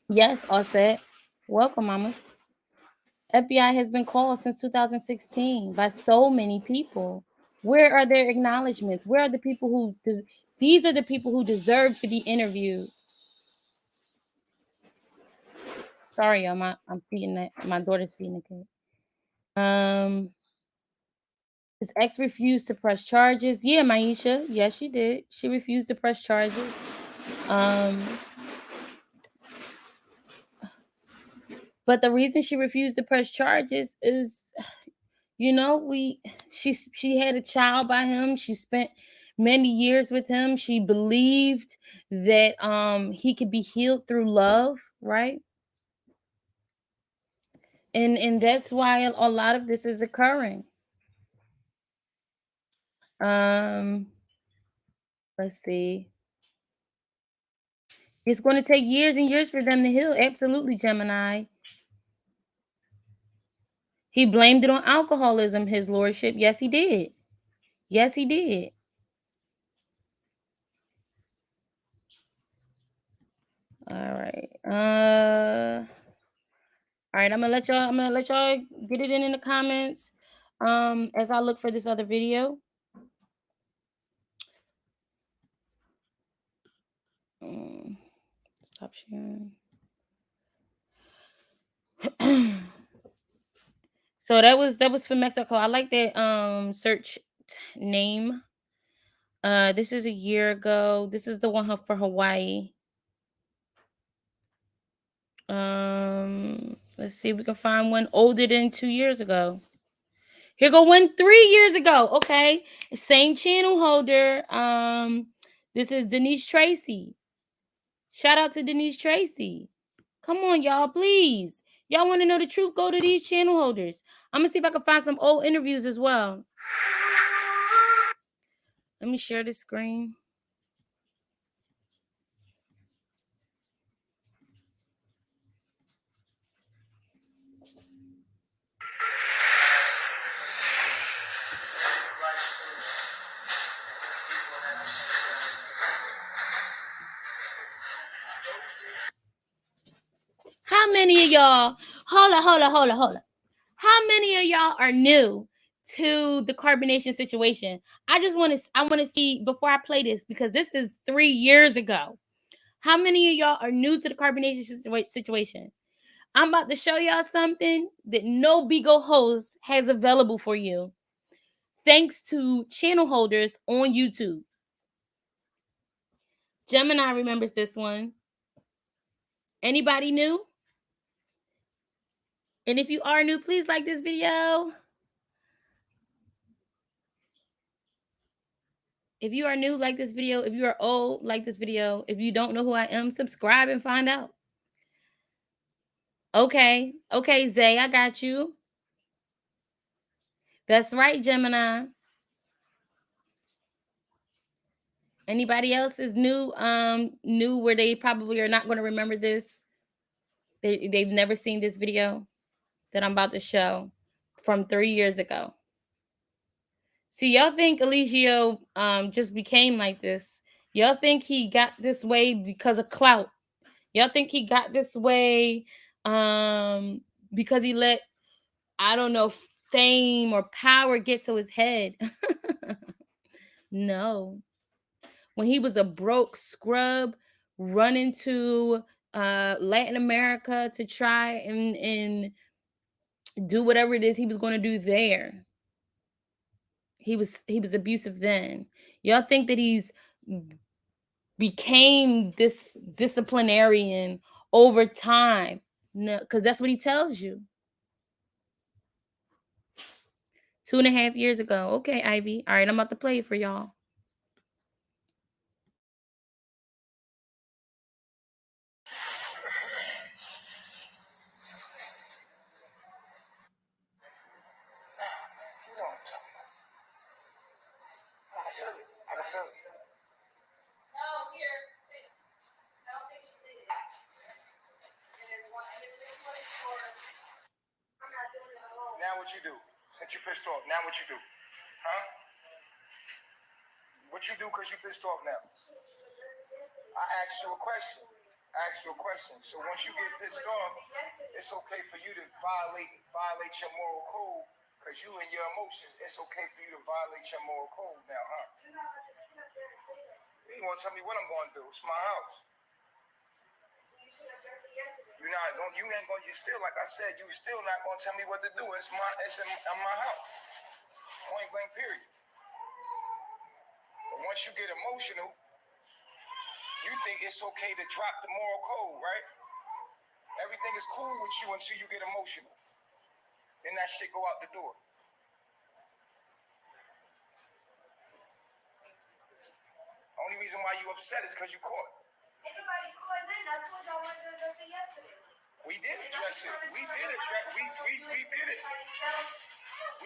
Yes, Offset. Welcome, mamas. FBI has been called since 2016 by so many people. Where are their acknowledgments? Where are the people who... These are the people who deserve to be interviewed. Sorry, y'all. I'm feeding that. My daughter's feeding the kid. His ex refused to press charges. Yeah, Maisha. Yes, she did. She refused to press charges. But the reason she refused to press charges is, you know, she had a child by him. She spent many years with him. She believed that he could be healed through love, right? And that's why a lot of this is occurring. Let's see. It's going to take years and years for them to heal. Absolutely, Gemini. He blamed it on alcoholism, his lordship. Yes, he did. Yes, he did. All right. All right, I'm gonna let y'all get it in the comments. As I look for this other video. Stop sharing. So that was for Mexico. I like that search name. This is a year ago. This is the one for Hawaii. Let's see if we can find one older than 2 years ago. Here go one 3 years ago. Okay, same channel holder. This is Denise Tracy. Shout out to Denise Tracy. Come on, y'all, please. Y'all want to know the truth? Go to these channel holders. I'm gonna see if I can find some old interviews as well. Let me share this screen. of y'all, hold up. How many of y'all are new to the carbonation situation? I want to see before I play this, because this is 3 years ago. How many of y'all are new to the carbonation situation? I'm about to show y'all something that no Bigo host has available for you, thanks to channel holders on YouTube. Gemini remembers this one. Anybody new? And if you are new, please like this video. If you are new, like this video. If you are old, like this video. If you don't know who I am, subscribe and find out. Okay, Zay, I got you. That's right, Gemini. Anybody else is new? New where they probably are not going to remember this. They've never seen this video that I'm about to show from 3 years ago. See, y'all think Eligio just became like this. Y'all think he got this way because of clout. Y'all think he got this way because he let, I don't know, fame or power get to his head. No. When he was a broke scrub running to Latin America to try and do whatever it is he was going to do there. He was abusive then. Y'all think that he's became this disciplinarian over time? No, because that's what he tells you. 2.5 years ago. Okay, Ivy. All right, I'm about to play it for y'all. Now what you do? Since you pissed off, now what you do? Huh? What you do because you pissed off now? I asked you a question. So once you get pissed off, it's okay for you to violate your moral code, because you and your emotions, it's okay for you to violate your moral code now, huh? You want to tell me what I'm going to do? It's my house. You still, like I said, you still not going to tell me what to do. It's in my house. Point blank, period. But once you get emotional, you think it's okay to drop the moral code, right? Everything is cool with you until you get emotional. Then that shit go out the door. Only reason why you upset is because you caught. Ain't nobody caught nothing. I told y'all I wanted to address it yesterday. We did address it. We did it.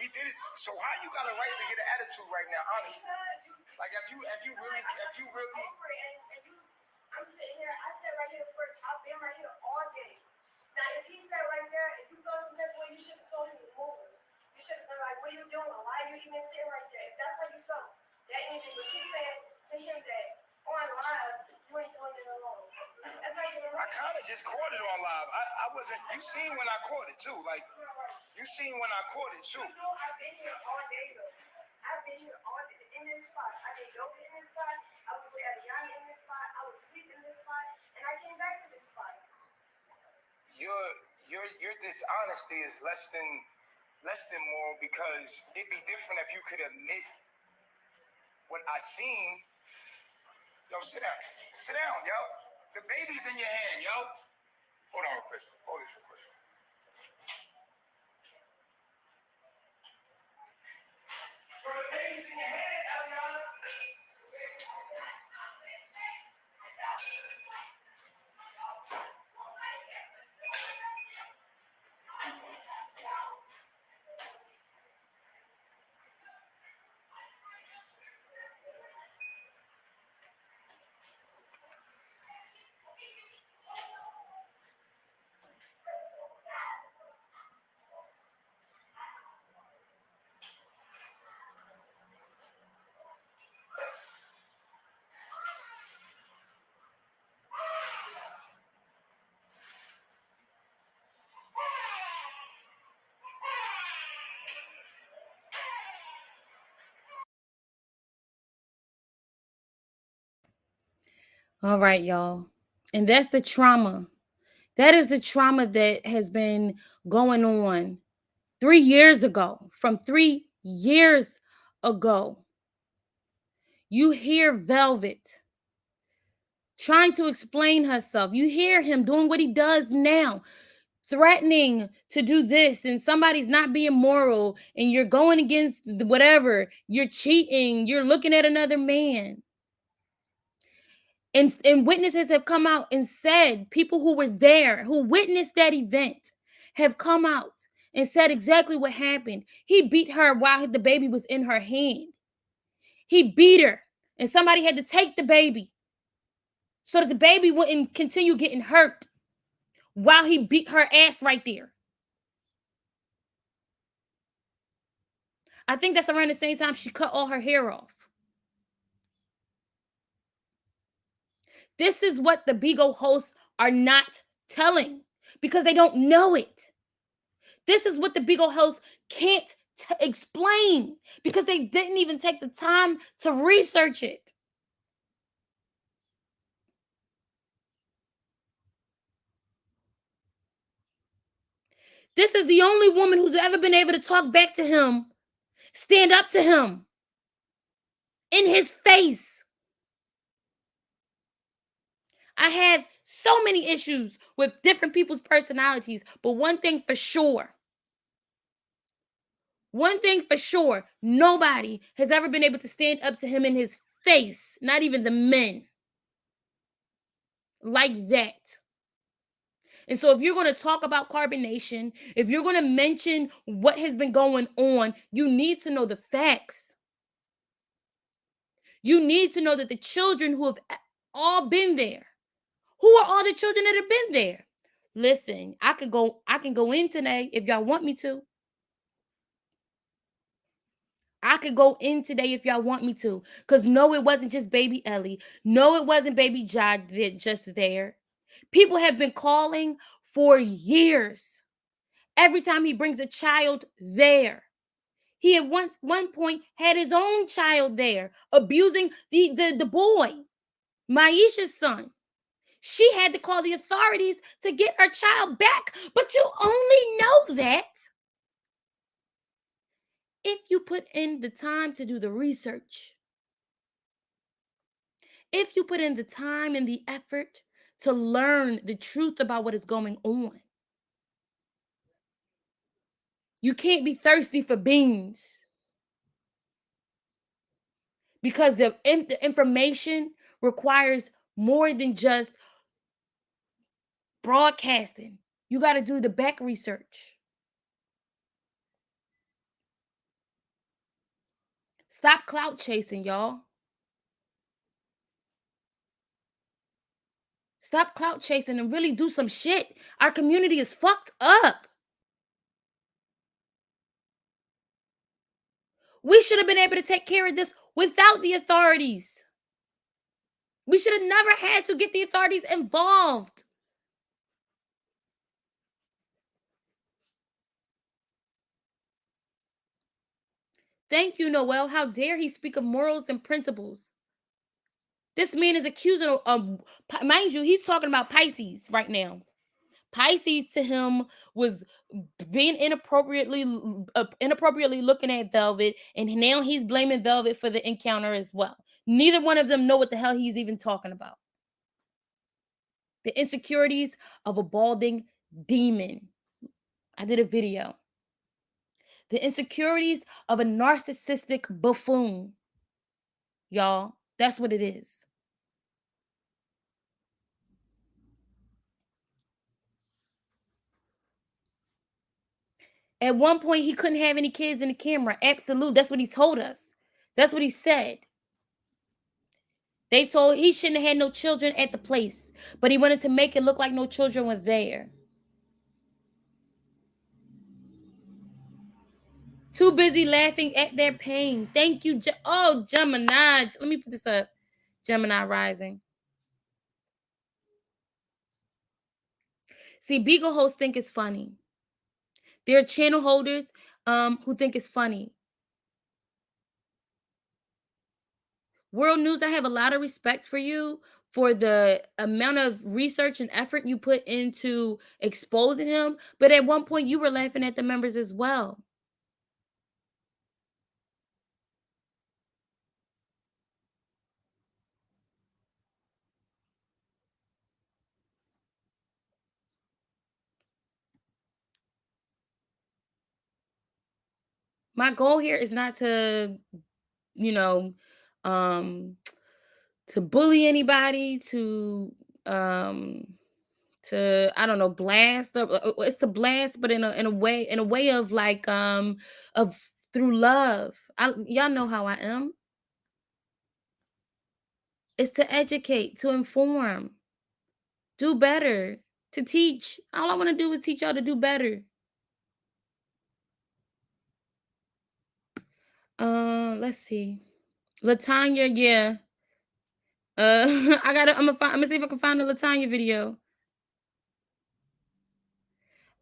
We did it. So how you got a right to get an attitude right now, honestly? Like if you really. I'm sitting here. I sat right here first. I've been right here all day. Now, if he sat right there, if you felt some type of way, you should have told him to move. You should have been like, what are you doing? Why are you even sitting right there? If that's how you felt, that ain't it. But you said to him that on live, you ain't doing it alone. That's not even right. I kind of just caught it on live. I wasn't, you seen when I caught it too. Like, you seen when I caught it too. You know, I've been here all day though. I've been here all day in this spot. I did yoga in this spot. I was with Ariana in this spot. I was sleeping in this spot. And I came back to this spot. Your dishonesty is less than moral, because it'd be different if you could admit what I seen. Yo, sit down, yo. The baby's in your hand, yo. Hold on real quick. Hold this real quick. Bro, the baby's in your hand, Ariana. All right, y'all. And that's the trauma. That is the trauma that has been going on 3 years ago. From 3 years ago, you hear Velvet trying to explain herself. You hear him doing what he does now, threatening to do this, and somebody's not being moral, and you're going against whatever, you're cheating, you're looking at another man. And witnesses have come out and said, people who were there, who witnessed that event, have come out and said exactly what happened. He beat her while the baby was in her hand. He beat her, and somebody had to take the baby so that the baby wouldn't continue getting hurt while he beat her ass right there. I think that's around the same time she cut all her hair off. This is what the Bigo hosts are not telling because they don't know it. This is what the Bigo hosts can't explain because they didn't even take the time to research it. This is the only woman who's ever been able to talk back to him, stand up to him in his face. I have so many issues with different people's personalities, but one thing for sure, nobody has ever been able to stand up to him in his face, not even the men, like that. And so if you're going to talk about carbonation, if you're going to mention what has been going on, you need to know the facts. You need to know that the children who have all been there, who are all the children that have been there? Listen, I can go in today if y'all want me to. I could go in today if y'all want me to. Because no, it wasn't just baby Ellie. No, it wasn't baby Jod just there. People have been calling for years. Every time he brings a child there. He at one point had his own child there, abusing the boy, Maisha's son. She had to call the authorities to get her child back. But you only know that if you put in the time to do the research. If you put in the time and the effort to learn the truth about what is going on. You can't be thirsty for beans. Because the information requires more than just broadcasting. You got to do the back research. Stop clout chasing, y'all. Stop clout chasing and really do some shit. Our community is fucked up. We should have been able to take care of this without the authorities. We should have never had to get the authorities involved. Thank you, Noel. How dare he speak of morals and principles? This man is accusing of, mind you, he's talking about Pisces right now. Pisces to him was being inappropriately looking at Velvet, and now he's blaming Velvet for the encounter as well. Neither one of them know what the hell he's even talking about. The insecurities of a balding demon. I did a video. The insecurities of a narcissistic buffoon. Y'all, that's what it is. At one point, he couldn't have any kids in the camera. Absolute. That's what he told us. That's what he said. They told he shouldn't have had no children at the place, but he wanted to make it look like no children were there. Too busy laughing at their pain. Thank you. Oh, Gemini. Let me put this up. Gemini rising. See, Beagle hosts think it's funny. There are channel holders who think it's funny. World News, I have a lot of respect for you, for the amount of research and effort you put into exposing him. But at one point, you were laughing at the members as well. My goal here is not to, you know, to bully anybody, um I don't know, blast, it's to blast, but in a way of like of through love. Y'all know how I am. It's to educate, to inform, do better, to teach. All I want to do is teach y'all to do better. Let's see. Latanya, yeah. I'm gonna see if I can find the Latanya video.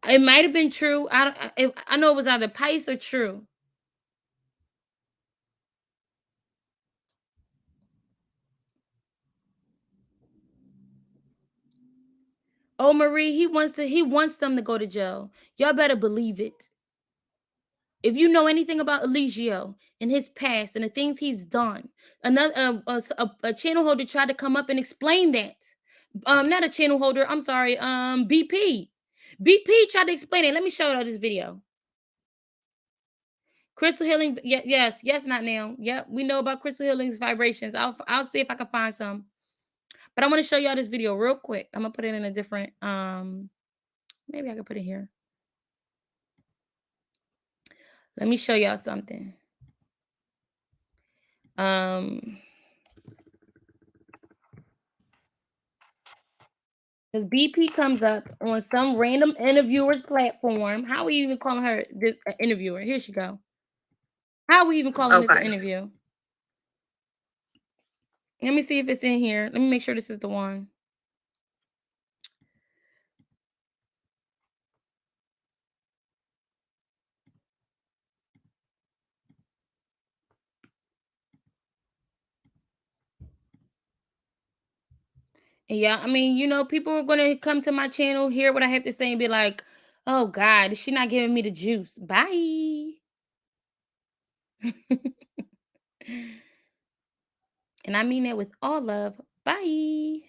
It might have been true. I know it was either Pice or True. Oh, Marie, he wants them to go to jail. Y'all better believe it. If you know anything about Eligio and his past and the things he's done, another a channel holder tried to come up and explain that. Not a channel holder. I'm sorry. BP. BP tried to explain it. Let me show you this video. Crystal healing. Yes. Not now. Yep. We know about crystal healing's vibrations. I'll see if I can find some. But I want to show y'all this video real quick. I'm gonna put it in a different. Maybe I can put it here. Let me show y'all something. Because BP comes up on some random interviewer's platform. How are we even calling her this interviewer? Here she go. How are we even calling this an interview? Let me see if it's in here. Let me make sure this is the one. Yeah, I mean, you know, people are going to come to my channel, hear what I have to say, and be like, oh, God, is she not giving me the juice? Bye. And I mean that with all love. Bye.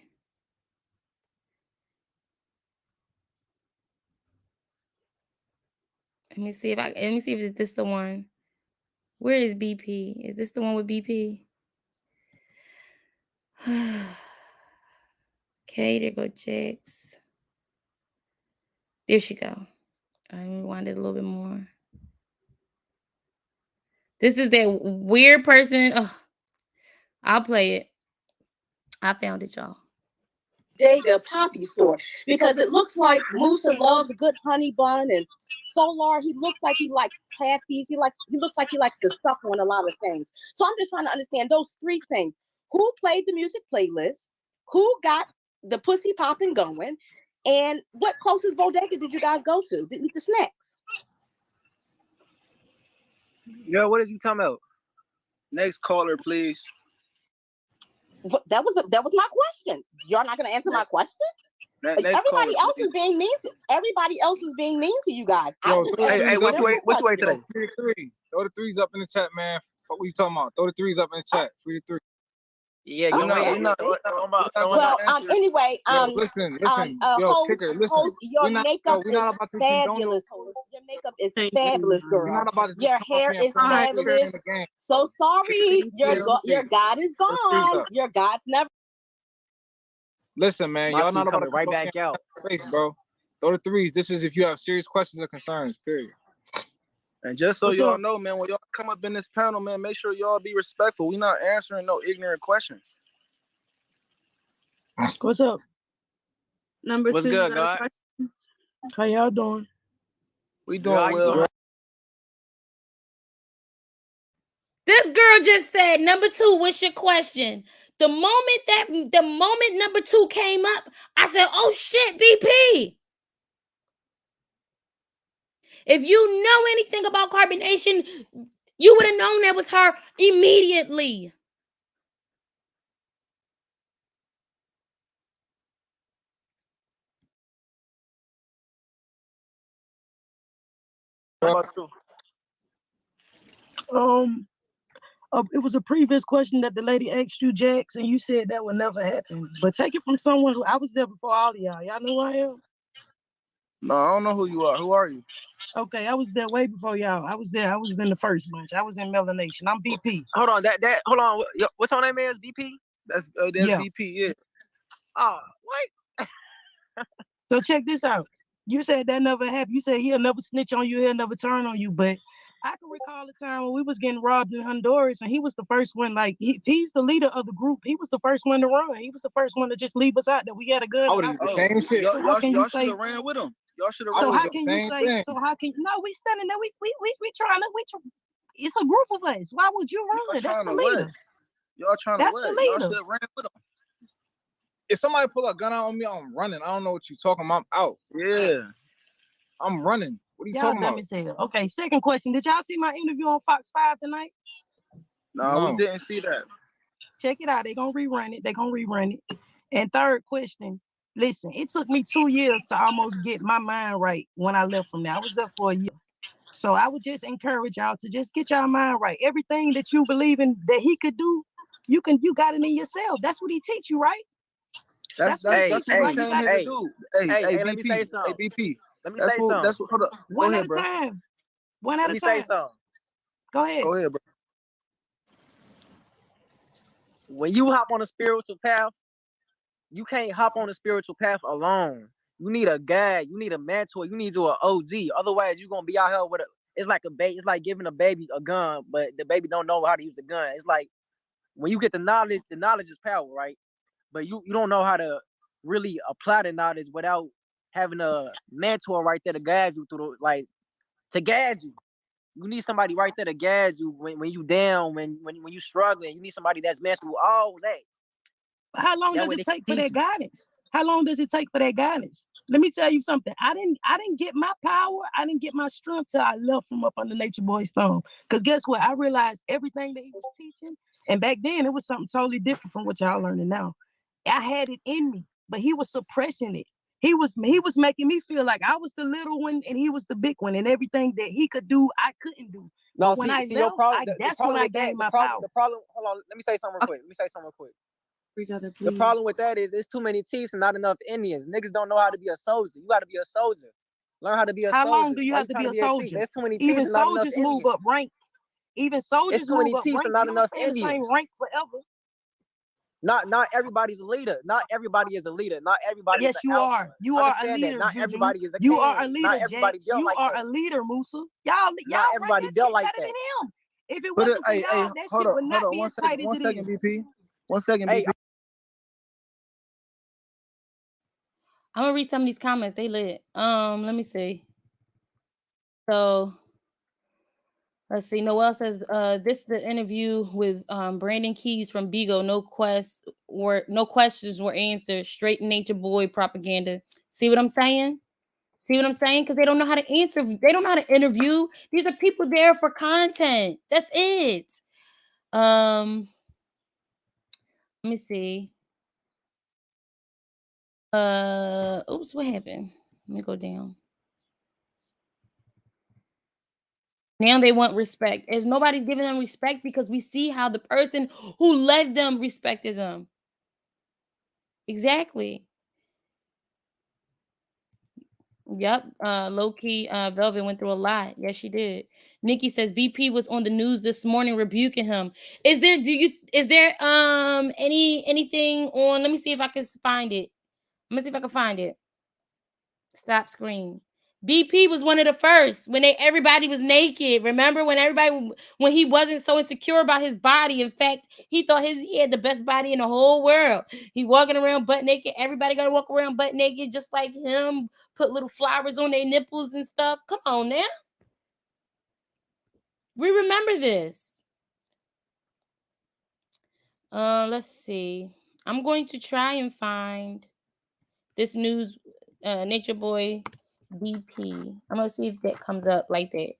Let me see if this the one. Where is BP? Is this the one with BP? Okay, there go Jax. There she go. I rewind it a little bit more. This is that weird person. Oh, I'll play it. I found it, y'all. Bodega Poppy store because it looks like Musa loves a good honey bun, and Solar, he looks like he likes tatties. He looks like he likes to suck on a lot of things. So I'm just trying to understand those three things: who played the music playlist, who got the pussy popping going, and what closest bodega did you guys go to eat the snacks? Yo, what is you talking about? Next caller, please. That was my question. You're not going to answer my question? Everybody else is being mean to you guys. Yo, hey, what's the way today? Throw the threes up in the chat, man. What you talking about? Throw the threes up in the chat. 3 to 3. Yeah, well, anyway, listen, yo, kicker, listen. Your makeup is fabulous. Your makeup is fabulous, girl. Your hair is fabulous. So sorry, your God is gone. Your God's never. Listen, man, y'all not about to right back out. Face, bro. Throw the threes. This is if you have serious questions or concerns. Period. And just so y'all know, man, when y'all come up in this panel, man, make sure y'all be respectful. We not answering no ignorant questions. What's up? Number What's 2. Good, God? How y'all doing? We doing well. This girl just said, number 2, what's your question? The moment number 2 came up, I said, oh shit, BP. If you know anything about carbonation, you would have known that was her immediately. How about you? It was a previous question that the lady asked you, Jax, and you said that would never happen. But take it from someone who I was there before all of y'all. Y'all know who I am? No, I don't know who you are. Who are you? Okay, I was there way before y'all. I was there. I was in the first bunch. I was in Melanation. I'm BP. Hold on, hold on. What's your name is BP? That's Yeah. BP. Yeah. Oh, what? So check this out. You said that never happened. You said he'll never snitch on you. He'll never turn on you. But I can recall a time when we was getting robbed in Honduras, and he was the first one. Like he's the leader of the group. He was the first one to run. He was the first one to just leave us out there. We had a gun. I would have did the same shit. So how can you Y'all say? should have ran with him. Y'all should have So ran how with can him. you say? So how can no? We standing there. We trying to. It's a group of us. Why would you run? That's the leader. Y'all trying to That's what? the Y'all leader. should have ran with him. If somebody pull a gun out on me, I'm running. I don't know what you talking about. I'm out. Yeah. I'm running. What are you Y'all talking dumb about? as hell. Okay, second question. Did y'all see my interview on Fox 5 tonight? No, we didn't see that. Check it out. They're going to rerun it. And third question. Listen, it took me 2 years to almost get my mind right when I left from there. I was there for a year. So I would just encourage y'all to just get y'all mind right. Everything that you believe in that he could do, you got it in yourself. That's what he teach you, right? That's what he came here to do. Hey, let me say BP. something. Hey, BP. Let me say something. That's what. Hold up. One Go at ahead, a bro. time. One at Let a me time. say something. Go ahead. Go ahead, bro. When you hop on a spiritual path, you can't hop on a spiritual path alone. You need a guide. You need a mentor. You need to an OG. Otherwise, you're gonna be out here with a. It's like It's like giving a baby a gun, but the baby don't know how to use the gun. It's like when you get the knowledge is power, right? But you don't know how to really apply the knowledge without having a mentor right there to guide you through to guide you. You need somebody right there to guide you when you down, when you struggling. You need somebody that's been through all that. How long does it take for that guidance? How long does it take for that guidance? Let me tell you something. I didn't get my power. I didn't get my strength till I left from up under Nature Boy's thumb. Because guess what? I realized everything that he was teaching, and back then it was something totally different from what y'all learning now. I had it in me, but he was suppressing it. He was making me feel like I was the little one and he was the big one, and everything that he could do, I couldn't do. No, but when I left, your problem, that's when I gained my power. The problem. Hold on. Let me say something real quick. The problem with that is there's too many chiefs and not enough Indians. Niggas don't know how to be a soldier. You got to be a soldier. Learn how to be a soldier. How long do you have to be a soldier? There's too many chiefs Even and not enough soldiers move Indians. up rank. Even soldiers It's too move many up chiefs rank. and not You don't enough stay in the same Indians. rank forever. Not everybody's a leader. Not everybody is a leader. Not everybody Yes, is you an alpha. are. You are a Understand leader, that. Not Juju. everybody is a You king. are a leader, Not everybody Jax. built You like are that. a leader, Musa. Y'all Not run everybody that built shit like better that. than him. If it But wasn't for y'all, that hold shit would on, not be one as tight second, as it is. BP. 1 second, Hey, BP. I'm gonna read some of these comments. They lit. Let me see. So let's see. Noel says, this is the interview with Brandon Keys from Bigo. No questions were answered. Straight Nature Boy propaganda. See what I'm saying? Because they don't know how to answer. They don't know how to interview. These are people there for content. That's it. Let me see. Oops, what happened? Let me go down. Now they want respect. As nobody's giving them respect because we see how the person who led them respected them. Exactly. Yep. Low key, Velvet went through a lot. Yes, she did. Nikki says BP was on the news this morning rebuking him. Is there anything on? Let me see if I can find it. Let me see if I can find it. Stop screen. BP was one of the first when everybody was naked. Remember when he wasn't so insecure about his body. In fact, he thought he had the best body in the whole world. He walking around butt naked. Everybody gonna walk around butt naked just like him. Put little flowers on their nipples and stuff. Come on now. We remember this. Let's see. I'm going to try and find this news. Nature Boy BP. I'm gonna see if that comes up like that.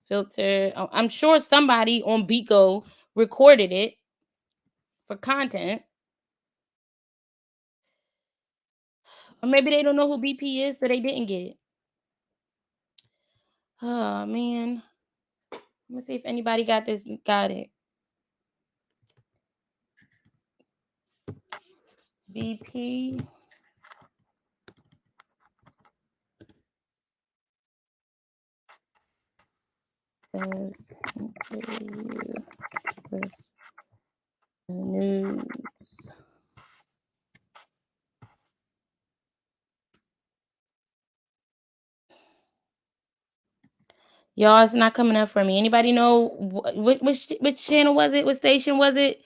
Filter. I'm sure somebody on Bigo recorded it for content. Or maybe they don't know who BP is, so they didn't get it. Oh man. Let me see if anybody got this. Got it. BP. Best interview with the news. Y'all, it's not coming up for me. Anybody know which channel was it? What station was it?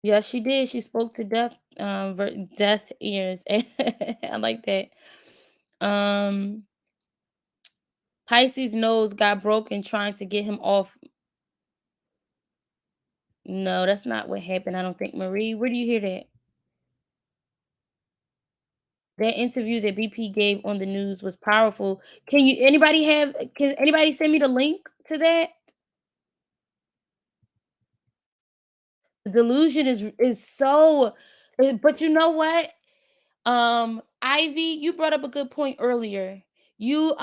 Yeah, she did. She spoke to deaf ears. I like that. Pisces' nose got broken trying to get him off. No, that's not what happened. I don't think. Marie, where do you hear that? That interview that BP gave on the news was powerful. Can anybody send me the link to that? The delusion is so, but you know what? Ivy, you brought up a good point earlier. You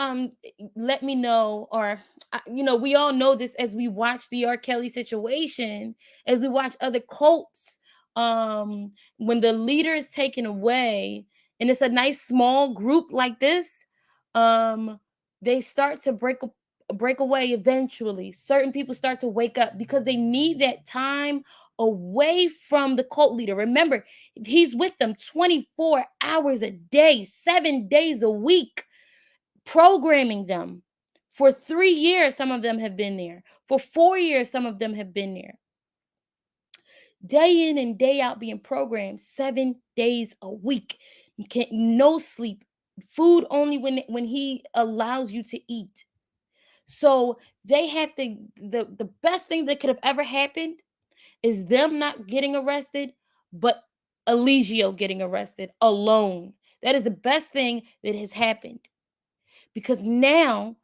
let me know, or we all know this as we watch the R. Kelly situation, as we watch other cults. When the leader is taken away, and it's a nice small group like this, they start to break away eventually. Certain people start to wake up because they need that time away from the cult leader. Remember, he's with them 24 hours a day, 7 days a week, programming them. For 3 years, some of them have been there. For 4 years, some of them have been there. Day in and day out being programmed 7 days a week. No sleep. Food only when he allows you to eat. So they had the best thing that could have ever happened is them not getting arrested, but Eligio getting arrested alone. That is the best thing that has happened. Because now,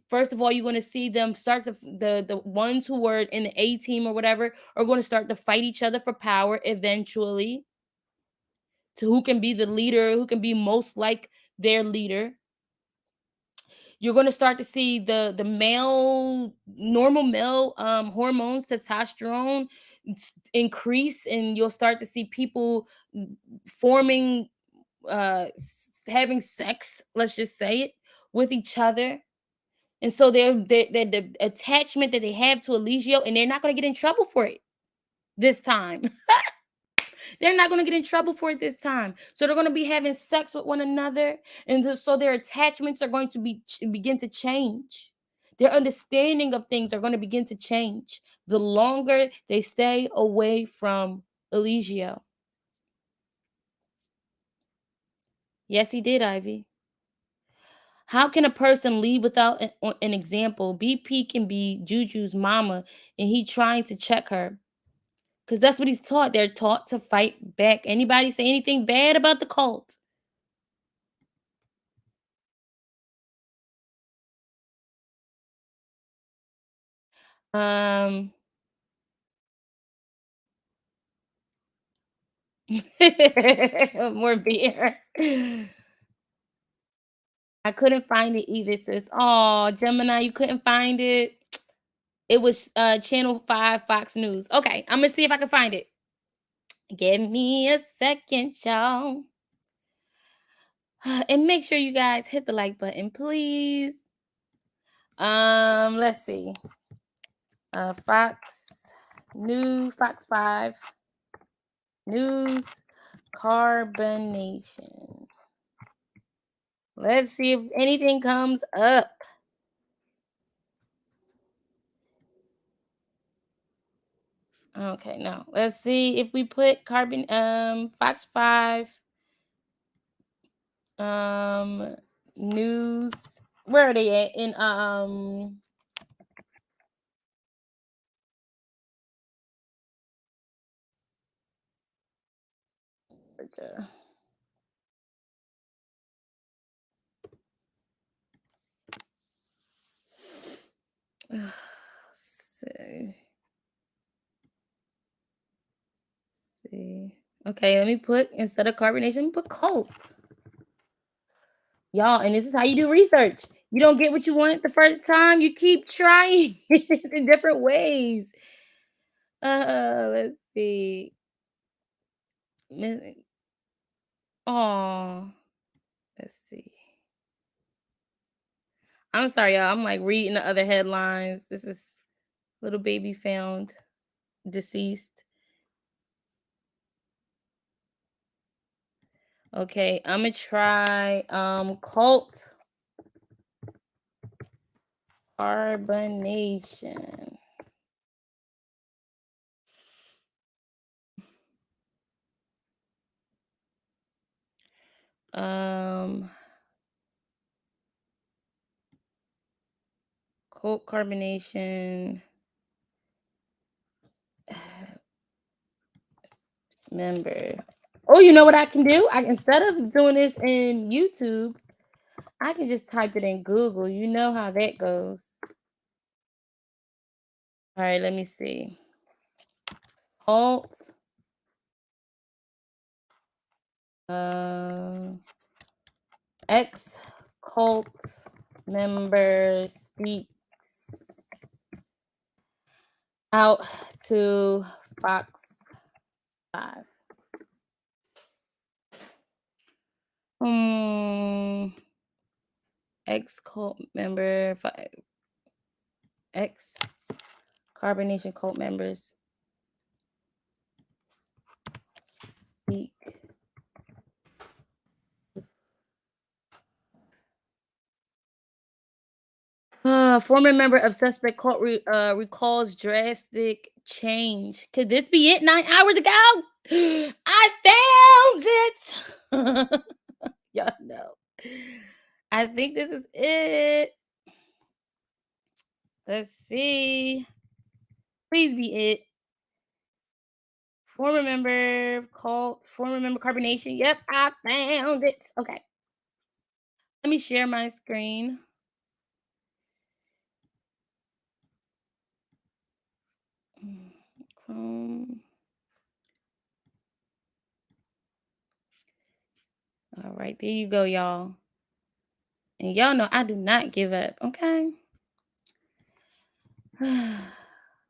first of all, you're going to see them start to, the ones who were in the A team or whatever are going to start to fight each other for power eventually, to who can be the leader, who can be most like their leader. You're going to start to see the normal male hormones, testosterone increase, and you'll start to see people forming, having sex, let's just say it, with each other. And so they're the attachment that they have to Eligio, and they're not going to get in trouble for it this time. They're not going to get in trouble for it this time. So they're going to be having sex with one another. And so their attachments are going to begin to change. Their understanding of things are going to begin to change the longer they stay away from Eligio. Yes, he did, Ivy. How can a person lead without an example? BP can be Juju's mama, and he trying to check her. Because that's what he's taught. They're taught to fight back. Anybody say anything bad about the cult? More beer. I couldn't find it either, sis. Oh, Gemini, you couldn't find it. It was Channel 5 Fox News. Okay, I'm gonna see if I can find it. Give me a second, y'all. And make sure you guys hit the like button, please. Let's see. Fox News, Fox 5 News, carbonation. Let's see if anything comes up. Okay, no. Let's see if we put Fox 5 news. Where are they at? In Georgia. See. Okay, let me put, instead of carbonation, put cult. Y'all, and this is how you do research. You don't get what you want the first time, you keep trying in different ways. Let's see. Oh, let's see. I'm sorry, y'all. I'm like reading the other headlines. This is little baby found deceased. Okay, I'm gonna try cult carbonation. Cult carbonation member. Oh, you know what I can do? Instead of doing this in YouTube, I can just type it in Google. You know how that goes. All right, let me see. Cult ex cult member speaks out to Fox 5. Ex cult member 5. Ex carbonation cult members speak. Former member of suspect cult recalls drastic change. Could this be it? 9 hours ago, I found it. Y'all know. I think this is it. Let's see. Please be it. Former member cult. Former member carbonation. Yep, I found it. Okay. Let me share my screen. Chrome. All right, there you go, y'all. And y'all know I do not give up, okay? All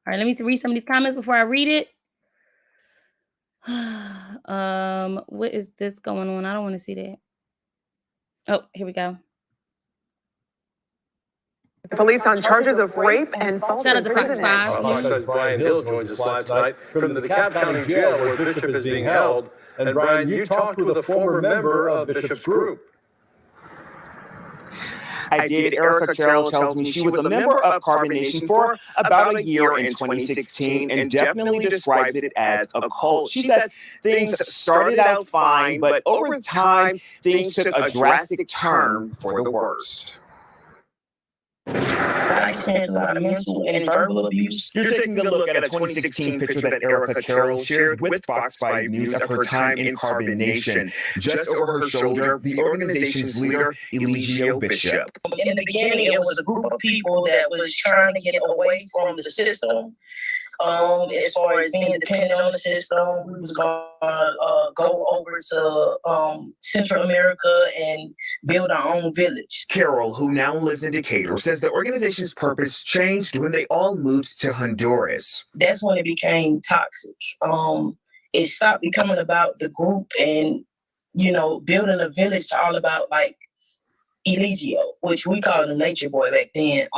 right, let me read some of these comments before I read it. What is this going on? I don't want to see that. Oh, here we go. Police on charges of rape and false imprisonment. Fox 5's Brian Hill joins us live tonight from the DeKalb County Jail where Bishop is being held. And Brian, you talked with a former member of Bishop's group. I did. Erica Carroll tells me she was a member of Carbonation for about a year in 2016 and definitely describes it as a cult. She says things started out fine, but over time, things took a drastic turn for the worst. I experienced a lot of mental and verbal abuse. You're taking a look at a 2016 picture that Erica Carroll shared with Fox 5 News of her time in Carbonation. Just over her shoulder, the organization's leader, Eligio Bishop. In the beginning, it was a group of people that was trying to get away from the system. As far as being dependent on the system, we was going to go over to Central America and build our own village. Carol, who now lives in Decatur, says the organization's purpose changed when they all moved to Honduras. That's when it became toxic. It stopped becoming about the group and, building a village to all about like Eligio, which we called him Nature Boy back then.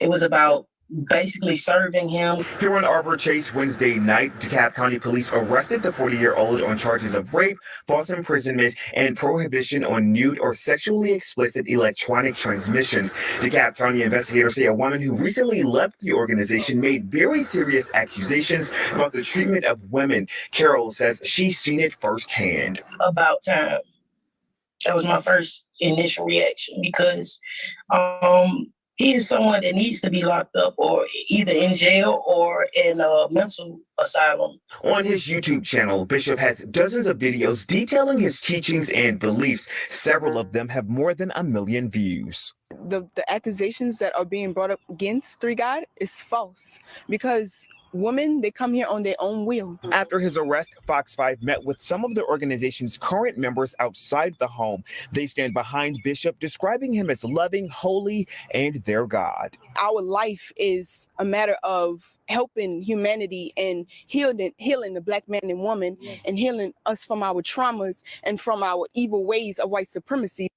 It was about basically serving him. Here on Arbor Chase Wednesday night, DeKalb County Police arrested the 40-year-old on charges of rape, false imprisonment, and prohibition on nude or sexually explicit electronic transmissions. DeKalb County investigators say a woman who recently left the organization made very serious accusations about the treatment of women. Carol says she's seen it firsthand. About time. That was my first initial reaction because he is someone that needs to be locked up or either in jail or in a mental asylum. On his YouTube channel, Bishop has dozens of videos detailing his teachings and beliefs. Several of them have more than 1 million views. the accusations that are being brought up against Three God is false, because women, they come here on their own will. After his arrest, Fox 5 met with some of the organization's current members outside the home. They stand behind Bishop, describing him as loving, holy, and their God. Our life is a matter of helping humanity and healing the Black man and woman, and healing us from our traumas and from our evil ways of white supremacy.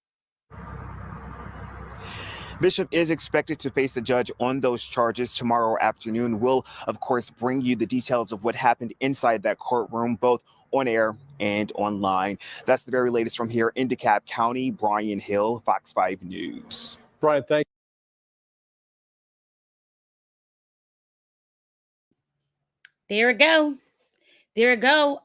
Bishop is expected to face a judge on those charges tomorrow afternoon. We'll, of course, bring you the details of what happened inside that courtroom, both on air and online. That's the very latest from here in DeKalb County. Brian Hill, Fox 5 News. Brian, thank you. There we go. There we go.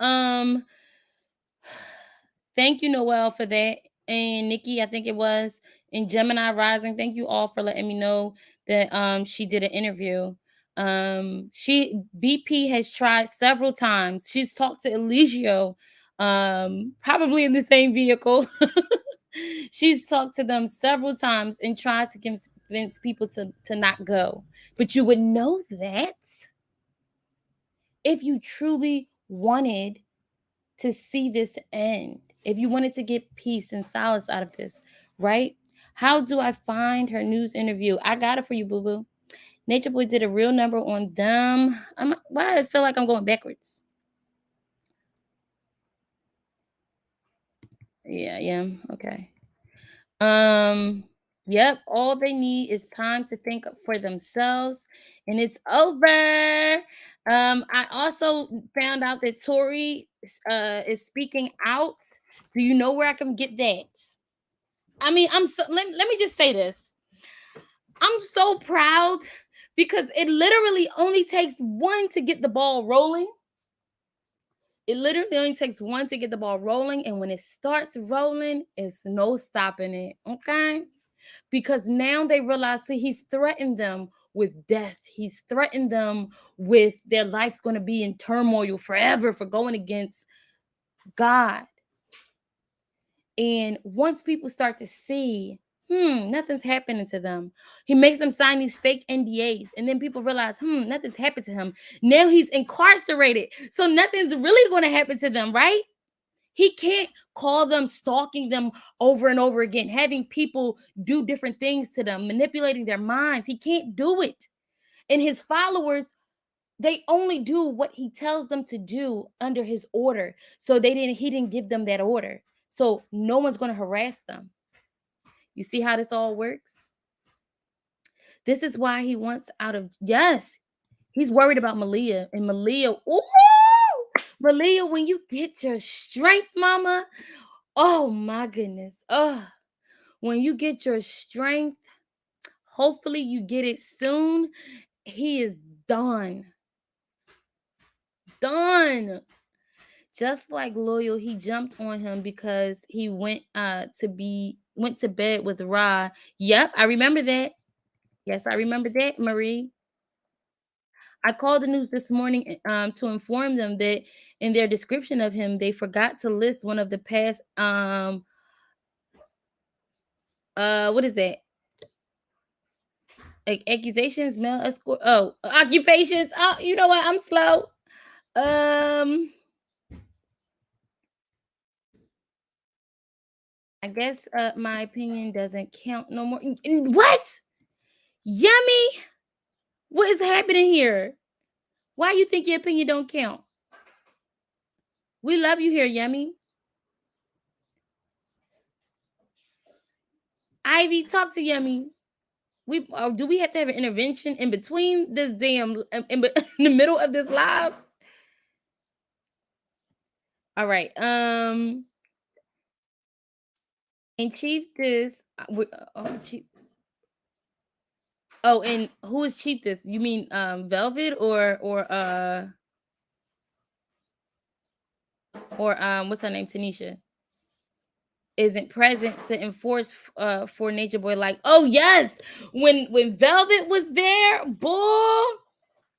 Thank you, Noel, for that. And Nikki, I think it was, in Gemini Rising. Thank you all for letting me know that she did an interview. BP has tried several times. She's talked to Eligio, probably in the same vehicle. She's talked to them several times and tried to convince people to not go. But you would know that if you truly wanted to see this end, if you wanted to get peace and solace out of this, right? How do I find her news interview? I got it for you, boo-boo. Nature Boy did a real number on them. Why I feel like I'm going backwards? Yeah. Okay. Yep, all they need is time to think for themselves, and it's over. I also found out that Tori is speaking out. Do you know where I can get that? I mean, let me just say this. I'm so proud because it literally only takes one to get the ball rolling. It literally only takes one to get the ball rolling, and when it starts rolling, it's no stopping it, okay? Because now they realize, see, he's threatened them with death. He's threatened them with their life going to be in turmoil forever for going against God. And once people start to see, nothing's happening to them, he makes them sign these fake NDAs. And then people realize, nothing's happened to him. Now he's incarcerated. So nothing's really going to happen to them, right? He can't call them, stalking them over and over again, having people do different things to them, manipulating their minds. He can't do it. And his followers, they only do what he tells them to do under his order. So he didn't give them that order. So no one's going to harass them. You see how this all works? This is why he wants out of, yes, he's worried about Malia. And Malia, Malia, when you get your strength, mama, oh my goodness. When you get your strength, hopefully you get it soon. He is done. Done. Just like Loyal, he jumped on him because he went to bed with Ra. Yep, I remember that. Yes, I remember that, Marie. I called the news this morning to inform them that in their description of him, they forgot to list one of the past what is that? Like accusations, male escort. Oh, occupations. Oh, you know what? I'm slow. I guess my opinion doesn't count no more. What? Yummy? What is happening here? Why you think your opinion don't count? We love you here, Yummy. Ivy, talk to Yummy. Do we have to have an intervention in between this damn in the middle of this live? All right. And Chief this. Chief. Oh, and who is Chief this? You mean Velvet or what's her name? Tanisha isn't present to enforce for Nature Boy. Like, oh yes, when Velvet was there, boy,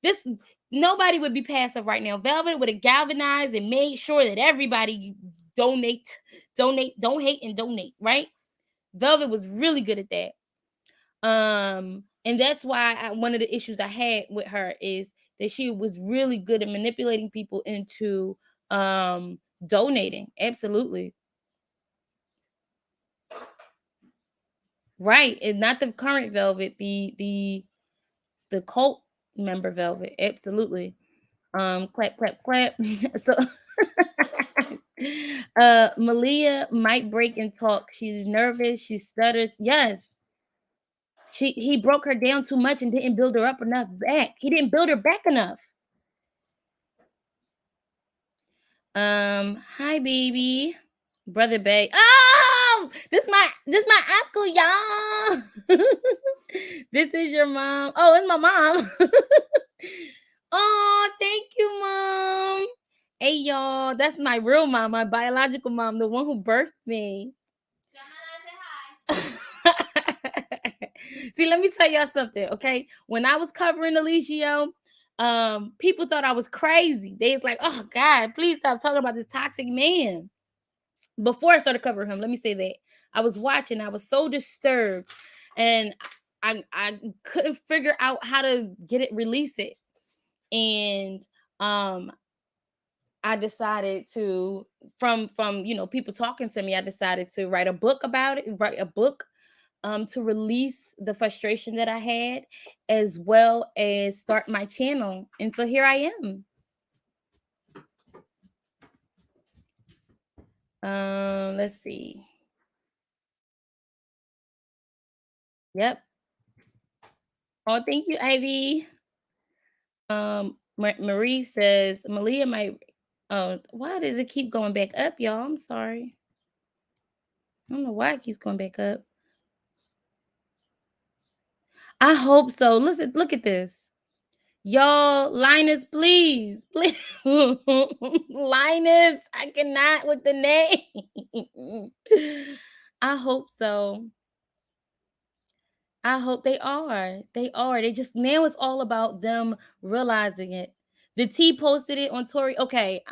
this nobody would be passive right now. Velvet would have galvanized and made sure that everybody donate, don't hate, and donate. Right? Velvet was really good at that. And that's why one of the issues I had with her is that she was really good at manipulating people into donating. Absolutely. Right. And not the current Velvet, the cult member Velvet. Absolutely. Clap, clap, clap. So Malia might break and talk. She's nervous, she stutters. Yes. He broke her down too much and didn't build her up enough back. He didn't build her back enough. Hi baby. Brother Bay. Oh, this my uncle, y'all. This is your mom. Oh, it's my mom. Oh, thank you, mom. Hey y'all, that's my real mom, my biological mom, the one who birthed me. See, let me tell y'all something, okay? When I was covering Eligio, people thought I was crazy. They was like, "Oh God, please stop talking about this toxic man." Before I started covering him, let me say that I was watching. I was so disturbed, and I couldn't figure out how to release it, and I decided to from people talking to me, I decided to write a book about it, write a book to release the frustration that I had, as well as start my channel. And so here I am. Let's see. Yep. Oh, thank you, Ivy. Marie says Malia might. Oh, why does it keep going back up, y'all? I'm sorry. I don't know why it keeps going back up. I hope so. Listen, look at this. Y'all, Linus, please. Linus, I cannot with the name. I hope so. I hope they are. They are. They just now it's all about them realizing it. The T posted it on Tori. Okay,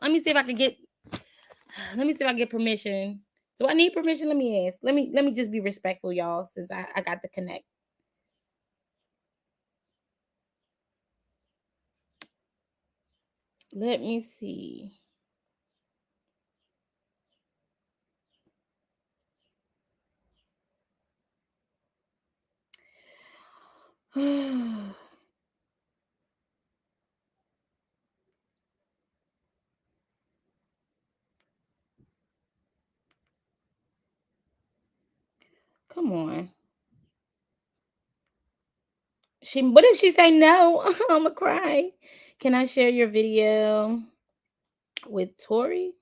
let me see if I can get. Let me see if I get permission. Do I need permission? Let me ask. Let me just be respectful, y'all, since I got the connect. Let me see. Come on. What if she say no? I'ma cry. Can I share your video with Tori?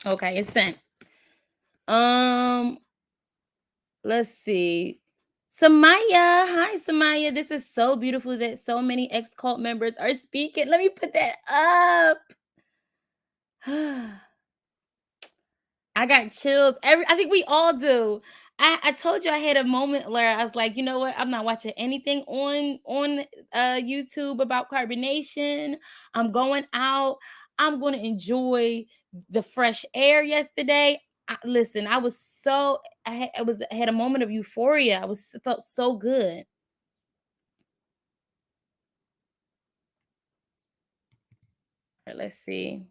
Okay, it's sent. Let's see. Samaya, hi Samaya. This is so beautiful that so many ex-cult members are speaking. Let me put that up. I got chills. I think we all do. I told you I had a moment where I was like, you know what? I'm not watching anything on YouTube about carbonation. I'm going out. I'm going to enjoy the fresh air yesterday. Listen, I was so I had a moment of euphoria. Felt so good. All right, let's see.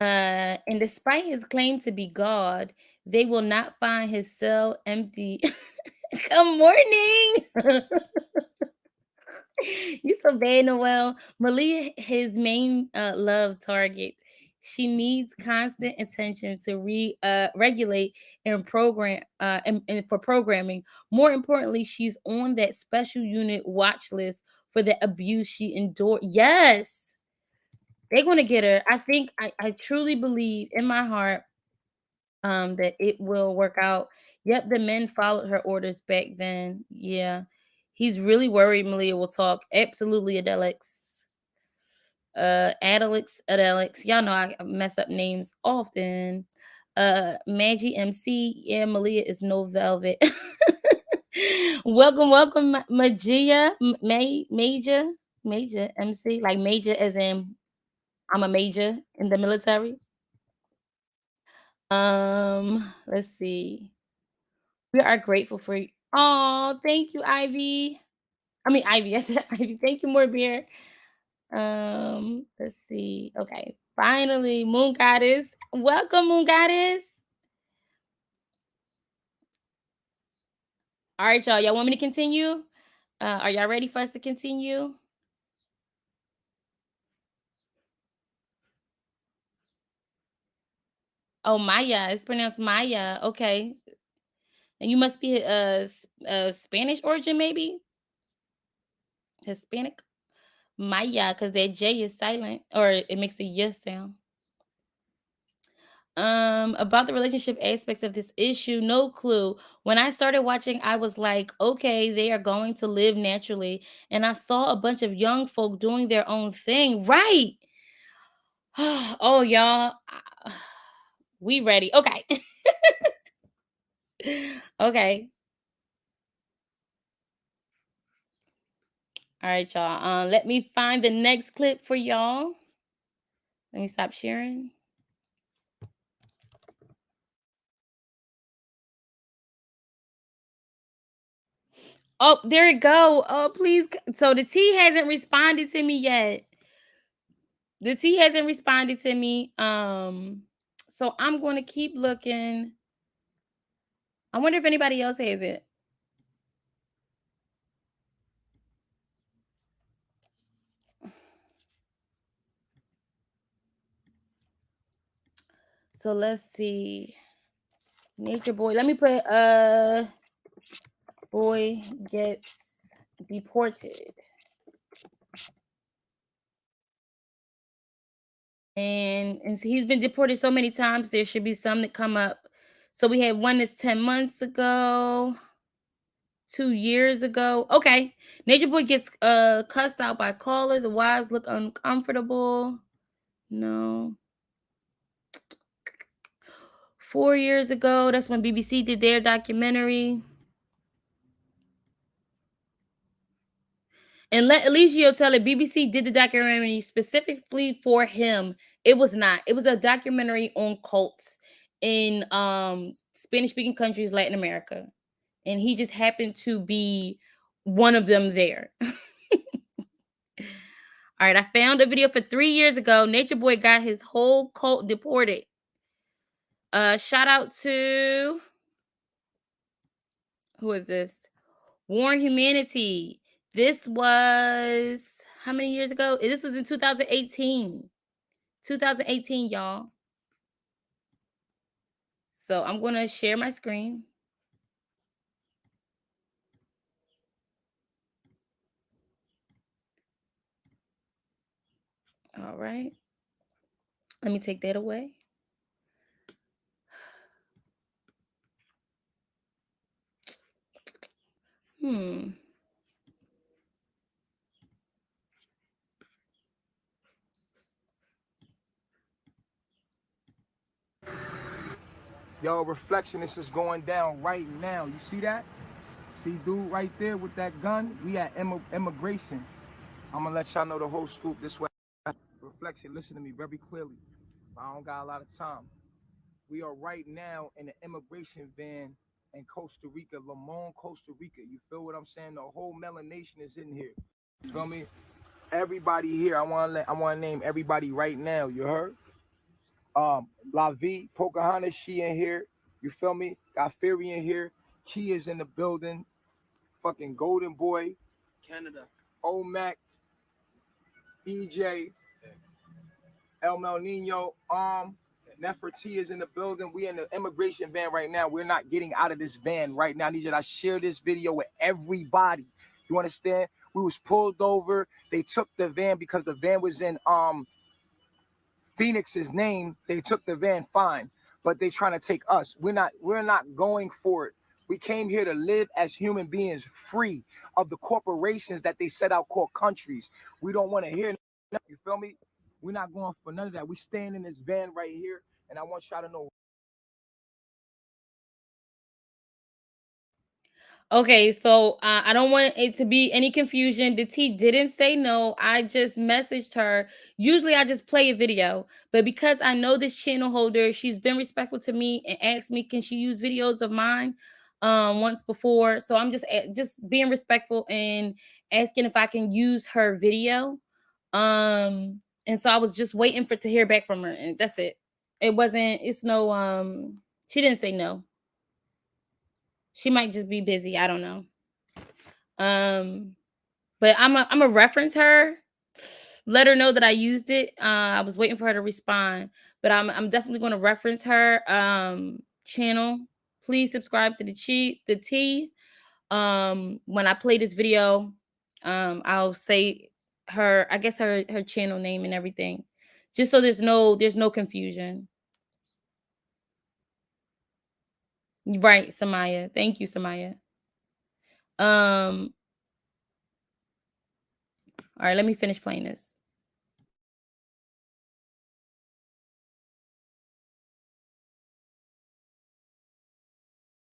And despite his claim to be God, they will not find his cell empty. Good morning. You so bad, Noel. Malia, his main love target. She needs constant attention to regulate and program and for programming. More importantly, she's on that special unit watch list for the abuse she endured. Yes, they're gonna get her. I truly believe in my heart that it will work out. Yep, the men followed her orders back then. Yeah. He's really worried Malia will talk. Absolutely, Adelix. Adelix. Y'all know I mess up names often. Maggie MC. Yeah, Malia is no velvet. Welcome, Magia. Major. Major MC, like major as in I'm a major in the military. Let's see. We are grateful for you. Oh, thank you, Ivy. I mean Ivy. I said Ivy. Thank you, more beer. Let's see. Okay. Finally, Moon Goddess. Welcome, Moon Goddess. All right, y'all. Y'all want me to continue? Are y'all ready for us to continue? Oh, Maya. It's pronounced Maya. Okay. And you must be a Spanish origin, maybe? Hispanic? Maya, because that J is silent, or it makes the Y sound. About the relationship aspects of this issue, no clue. When I started watching, I was like, okay, they are going to live naturally. And I saw a bunch of young folk doing their own thing. Right. Oh, y'all. We ready. Okay. Okay. All right, y'all. Let me find the next clip for y'all. Let me stop sharing. Oh, there it go. Oh, please. So the T hasn't responded to me yet. The T hasn't responded to me. So I'm going to keep looking. I wonder if anybody else has it. So let's see. Nature Boy. Let me put boy gets deported. And he's been deported so many times, there should be some that come up. So we had one that's 10 months ago, 2 years ago. Okay. Nature Boy gets cussed out by caller. The wives look uncomfortable. No. 4 years ago, that's when BBC did their documentary. And let Eligio tell it, BBC did the documentary specifically for him. It was not. It was a documentary on cults in Spanish-speaking countries, Latin America. And he just happened to be one of them there. All right, I found a video for 3 years ago. Nature Boy got his whole cult deported. Shout out to, who is this? Warn Humanity. This was how many years ago? This was in 2018. 2018, y'all. So I'm going to share my screen. All right. Let me take that away. Yo, reflection, this is going down right now. You see that? See dude right there with that gun? We at immigration. I'm gonna let y'all know the whole scoop this way. Reflection, listen to me very clearly. I don't got a lot of time. We are right now in the immigration van in Costa Rica, Limon, Costa Rica. You feel what I'm saying? The whole Melon Nation is in here. You feel me? Everybody here, I wanna name everybody right now. You heard? La Vie, Pocahontas, she in here. You feel me? Got Fury in here. Key is in the building. Fucking Golden Boy. Canada. Omac. EJ. El Mel Nino. Nefertiti is in the building. We in the immigration van right now. We're not getting out of this van right now. I need you to share this video with everybody. You understand? We was pulled over. They took the van because the van was in Phoenix's name. They took the van, fine, but they trying to take us. We're not going for it. We came here to live as human beings, free of the corporations that they set out called countries. We don't want to hear nothing, you feel me? We're not going for none of that. We staying in this van right here, and I want y'all to know. Okay, so I don't want it to be any confusion. The T didn't say no. I just messaged her. Usually I just play a video, but because I know this channel holder, she's been respectful to me and asked me, can she use videos of mine once before. So I'm just being respectful and asking if I can use her video. And so I was just waiting for to hear back from her, and that's it. It's no she didn't say no. She might just be busy. I don't know. But I'm a reference her, let her know that I used it. I was waiting for her to respond, but I'm definitely going to reference her channel. Please subscribe to the T. When I play this video, I'll say her, I guess her channel name and everything, just so there's no confusion. Right, Samaya. Thank you, Samaya. All right, let me finish playing this.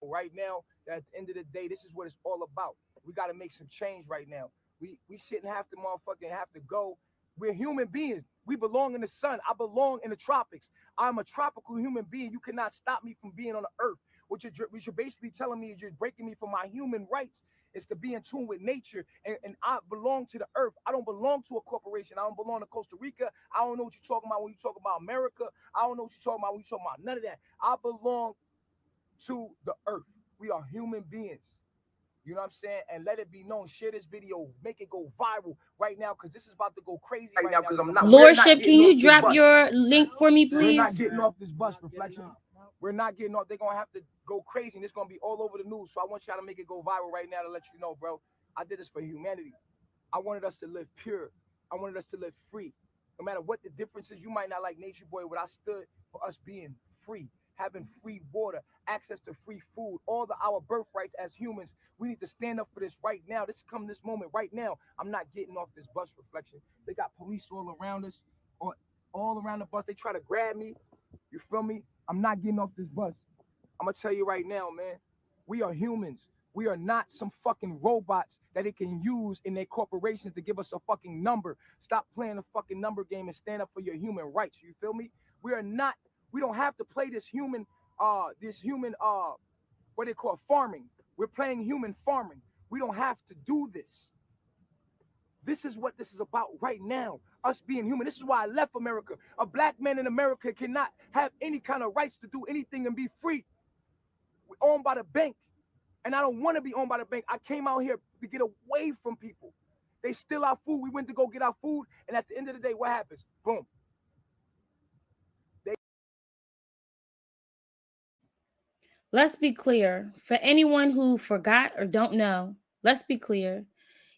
Right now, at the end of the day, this is what it's all about. We got to make some change right now. We shouldn't have to motherfucking have to go. We're human beings. We belong in the sun. I belong in the tropics. I'm a tropical human being. You cannot stop me from being on the earth. What you're basically telling me is you're breaking me from my human rights. Is to be in tune with nature, and I belong to the earth. I don't belong to a corporation. I don't belong to Costa Rica. I don't know what you're talking about when you talk about America. I don't know what you're talking about when you talking about none of that. I belong to the earth. We are human beings. You know what I'm saying? And let it be known. Share this video. Make it go viral right now, because this is about to go crazy right now. Because Lordship, can you drop your link for me, We're not please? getting off this bus, Reflection. We're not getting off. They're going to have to go crazy, and it's going to be all over the news. So I want y'all to make it go viral right now to let you know, bro. I did this for humanity. I wanted us to live pure. I wanted us to live free. No matter what the differences, you might not like Nature Boy, but I stood for us being free, having free water, access to free food, our birthrights as humans. We need to stand up for this right now. This moment right now. I'm not getting off this bus, Reflection. They got police all around us, all around the bus. They try to grab me. You feel me? I'm not getting off this bus. I'm gonna tell you right now, man. We are humans. We are not some fucking robots that they can use in their corporations to give us a fucking number. Stop playing the fucking number game and stand up for your human rights. You feel me? We don't have to play this human, what they call farming. We're playing human farming. We don't have to do this. This is what this is about right now. Us being human. This is why I left America. A black man in America cannot have any kind of rights to do anything and be free. We're owned by the bank. And I don't want to be owned by the bank. I came out here to get away from people. They steal our food. We went to go get our food. And at the end of the day, what happens? Boom. Let's be clear. For anyone who forgot or don't know, let's be clear.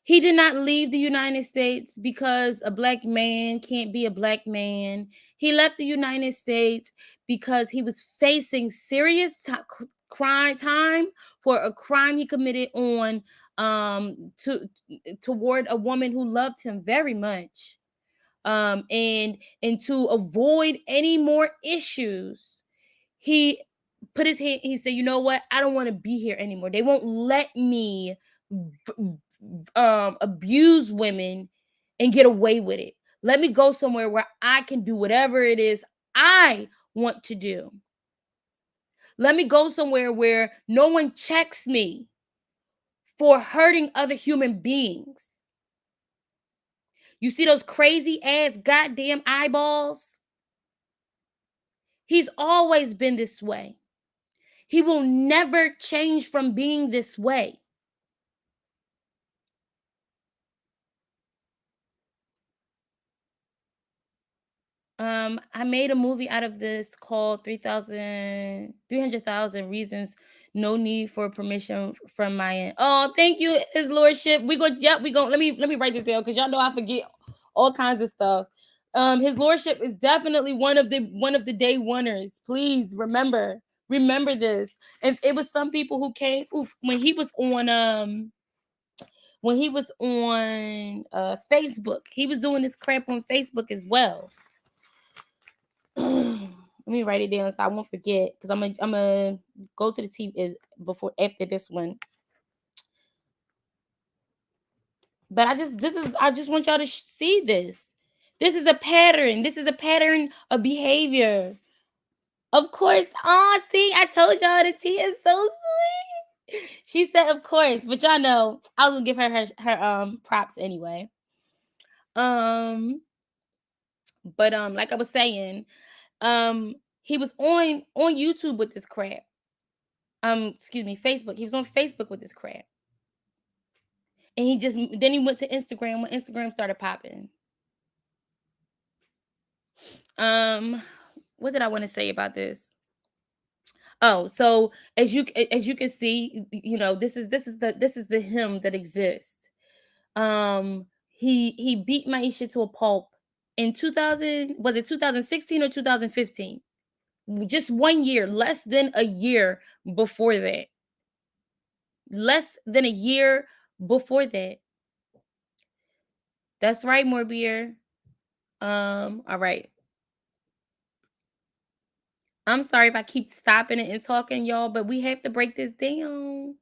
He did not leave the United States because a black man can't be a black man. He left the United States because he was facing serious time for a crime he committed on toward a woman who loved him very much. And to avoid any more issues, he put his hand, he said, you know what, I don't want to be here anymore. They won't let me abuse women and get away with it. Let me go somewhere where I can do whatever it is I want to do. Let me go somewhere where no one checks me for hurting other human beings. You see those crazy ass goddamn eyeballs? He's always been this way. He will never change from being this way. I made a movie out of this called 300,000 Reasons No Need for Permission from My End. Oh, thank you, His Lordship. We go, let me write this down because y'all know I forget all kinds of stuff. His Lordship is definitely one of the day oneers. Please remember this. And it was some people who came when he was on Facebook. He was doing this crap on Facebook as well. Let me write it down so I won't forget, because I'm gonna go to the TV after this one. But I just want y'all to see this. This is a pattern. This is a pattern of behavior. Of course. Oh, see, I told y'all the tea is so sweet. She said, of course, but y'all know I was gonna give her props anyway. But like I was saying, he was on YouTube with this crap. Excuse me, Facebook. He was on Facebook with this crap. And then he went to Instagram when Instagram started popping. What did I want to say about this? Oh, so as you can see, you know, this is the him that exists. He beat Maisha to a pulp in 2000, was it 2016 or 2015? Just 1 year, less than a year before that. Less than a year before that. That's right, more beer. All right. I'm sorry if I keep stopping it and talking, y'all, but we have to break this down.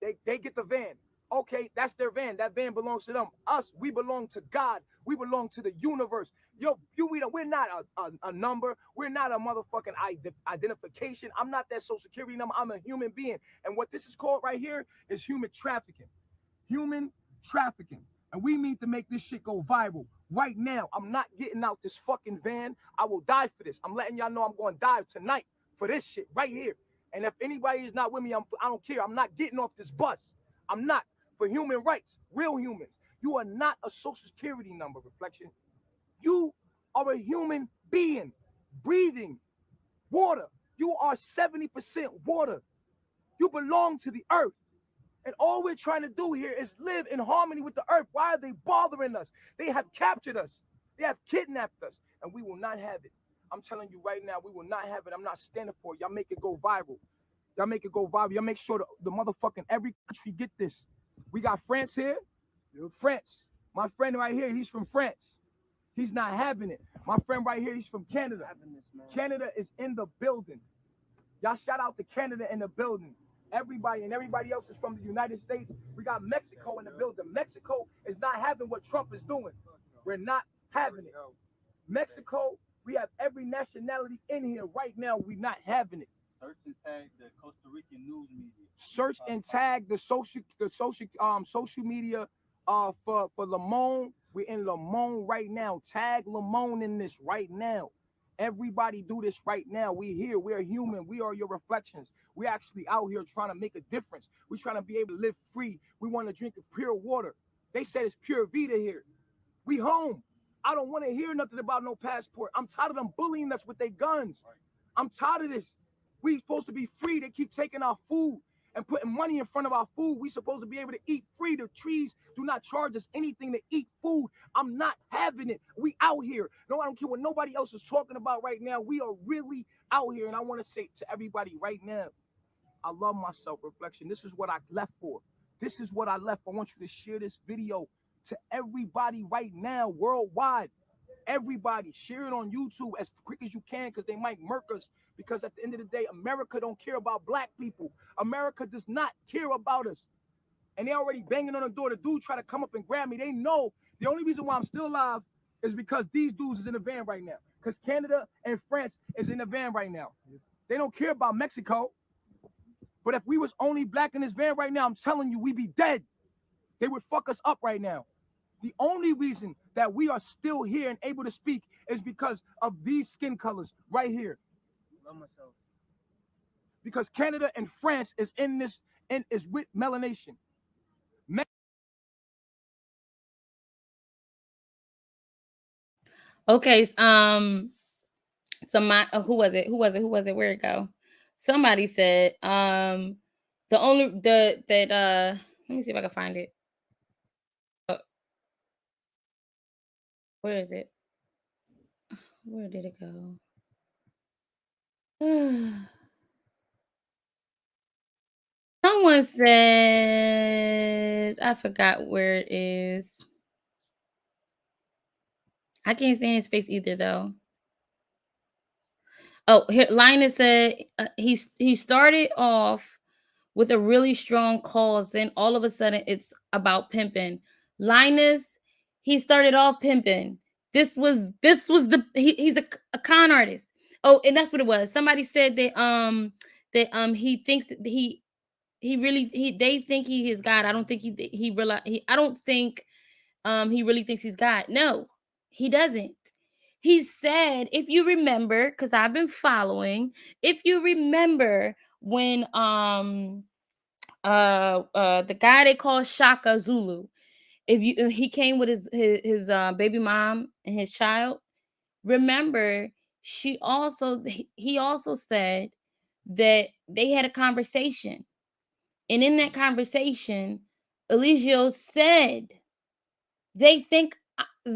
They get the van. Okay, that's their van. That van belongs to them. Us, we belong to God. We belong to the universe. We're not a number. We're not a motherfucking identification. I'm not that social security number. I'm a human being. And what this is called right here is human trafficking. Human trafficking. And we need to make this shit go viral. Right now, I'm not getting out this fucking van. I will die for this. I'm letting y'all know I'm going to die tonight for this shit right here. And if anybody is not with me, I don't care. I'm not getting off this bus. I'm not. For human rights, real humans. You are not a social security number, Reflection. You are a human being, breathing water. You are 70% water. You belong to the earth. And all we're trying to do here is live in harmony with the earth. Why are they bothering us? They have captured us. They have kidnapped us. And we will not have it. I'm telling you right now, we will not have it. I'm not standing for it. Y'all make it go viral. Y'all make it go viral. Y'all make sure the motherfucking every country get this. We got France here. France. My friend right here, he's from France. He's not having it. My friend right here, he's from Canada. Canada is in the building. Y'all shout out to Canada in the building. Everybody else is from the United States. We got Mexico in the building. Mexico is not having what Trump is doing. We're not having it. Mexico, we have every nationality in here right now. We're not having it. Search and tag the Costa Rican news media. Search and tag the social media for Lamone. We're in Lamone right now. Tag Lamone in this right now. Everybody do this right now. We here. We're human. We are your reflections. We're actually out here trying to make a difference. We're trying to be able to live free. We want to drink pure water. They said it's pure Vita here. We home. I don't want to hear nothing about no passport. I'm tired of them bullying us with their guns. I'm tired of this. We supposed to be free. They keep taking our food and putting money in front of our food. We supposed to be able to eat free. The trees do not charge us anything to eat food. I'm not having it. We out here. No, I don't care what nobody else is talking about right now. We are really out here. And I want to say to everybody right now, I love myself, Reflection. This is what I left for. This is what I left. I want you to share this video to everybody right now, worldwide. Everybody, share it on YouTube as quick as you can because they might murk us. Because at the end of the day, America don't care about black people. America does not care about us. And they already banging on the door. The dude try to come up and grab me. They know the only reason why I'm still alive is because these dudes is in the van right now. Because Canada and France is in the van right now. They don't care about Mexico. But if we was only black in this van right now, I'm telling you, we'd be dead. They would fuck us up right now. The only reason that we are still here and able to speak is because of these skin colors right here. Love myself. Because Canada and France is in this and is with melanation. Okay, so my who was it? Where'd it go? Somebody said the only the that let me see if I can find it. Where is it? Where did it go? Someone said, I forgot where it is. I can't stand his face either, though. Oh, here, Linus said he started off with a really strong cause, then all of a sudden it's about pimping. Linus, he started off pimping. He's a con artist. Oh, and that's what it was. Somebody said that he thinks that he really they think he is God. I don't think he realize I don't think he really thinks he's God. No, he doesn't. He said, if you remember, because I've been following, if you remember when the guy they call Shaka Zulu, if he came with his baby mom and his child, remember he also said that they had a conversation, and in that conversation Eligio said they think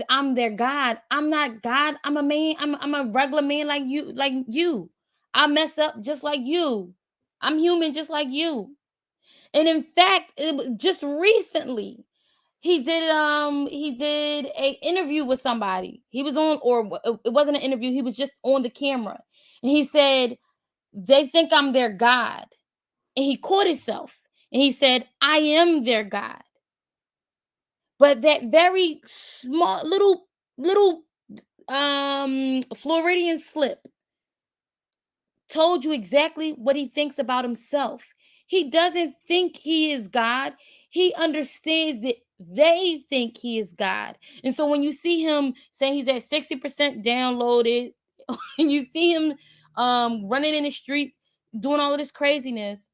I'm their God. I'm not God. I'm a man. I'm a regular man like you, I mess up just like you. I'm human just like you. And in fact, just recently he did a interview with somebody. He was on, or it wasn't an interview, he was just on the camera. And he said, they think I'm their God. And he caught himself. And he said, I am their God. But that very small little Floridian slip told you exactly what he thinks about himself. He doesn't think he is God. He understands that they think he is God. And so when you see him saying he's at 60% downloaded, and you see him running in the street doing all of this craziness,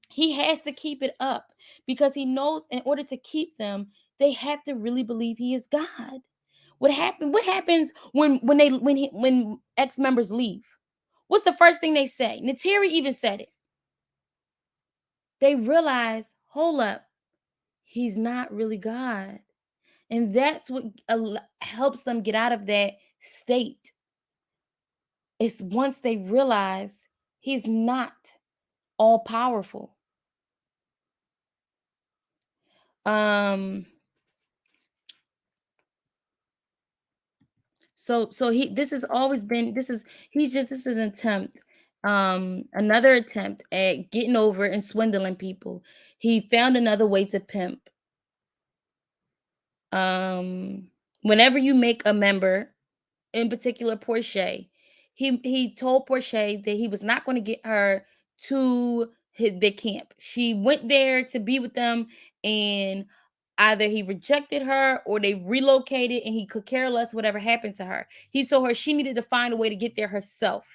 he has to keep it up because he knows in order to keep them, they have to really believe he is God. What happens when ex members leave? What's the first thing they say? Nateri even said it. They realize, hold up, he's not really God. And that's what helps them get out of that state. It's once they realize he's not all powerful. So this has always been, this is an attempt, another attempt at getting over and swindling people. He found another way to pimp. Whenever you make a member, in particular Portia, he told Portia that he was not going to get her to the camp. She went there to be with them, and either he rejected her or they relocated, and he could care less whatever happened to her. He told her she needed to find a way to get there herself.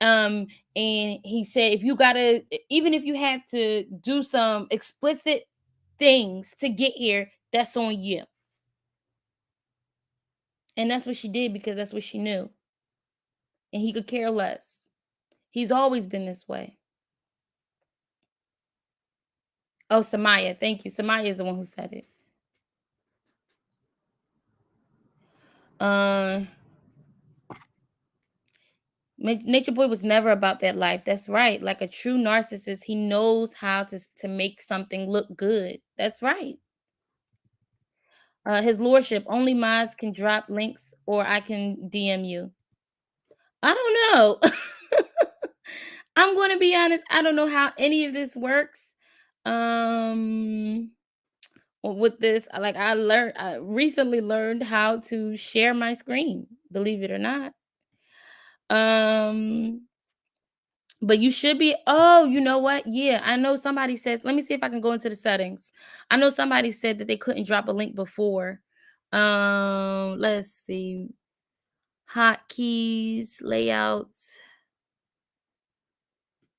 And he said, if you gotta, even if you have to do some explicit things to get here, that's on you. And that's what she did because that's what she knew. And he could care less. He's always been this way. Oh, Samaya, thank you. Samaya is the one who said it. Nature Boy was never about that life. That's right. Like a true narcissist, he knows how to make something look good. That's right. His lordship, only mods can drop links or I can DM you. I don't know. I'm going to be honest. I don't know how any of this works. With this, like I recently learned how to share my screen, believe it or not. But you should be, oh, you know what? Yeah, I know somebody says, let me see if I can go into the settings. I know somebody said that they couldn't drop a link before. Let's see. Hotkeys, layouts,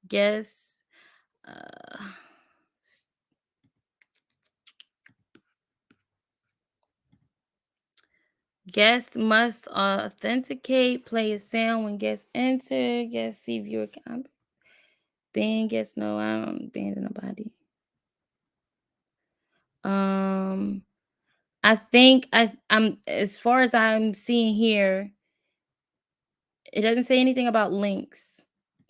guess. Guest must authenticate, play a sound when guests enter, guest see viewer account. Ban guest, no, I don't ban nobody. I think I'm as far as I'm seeing here, it doesn't say anything about links,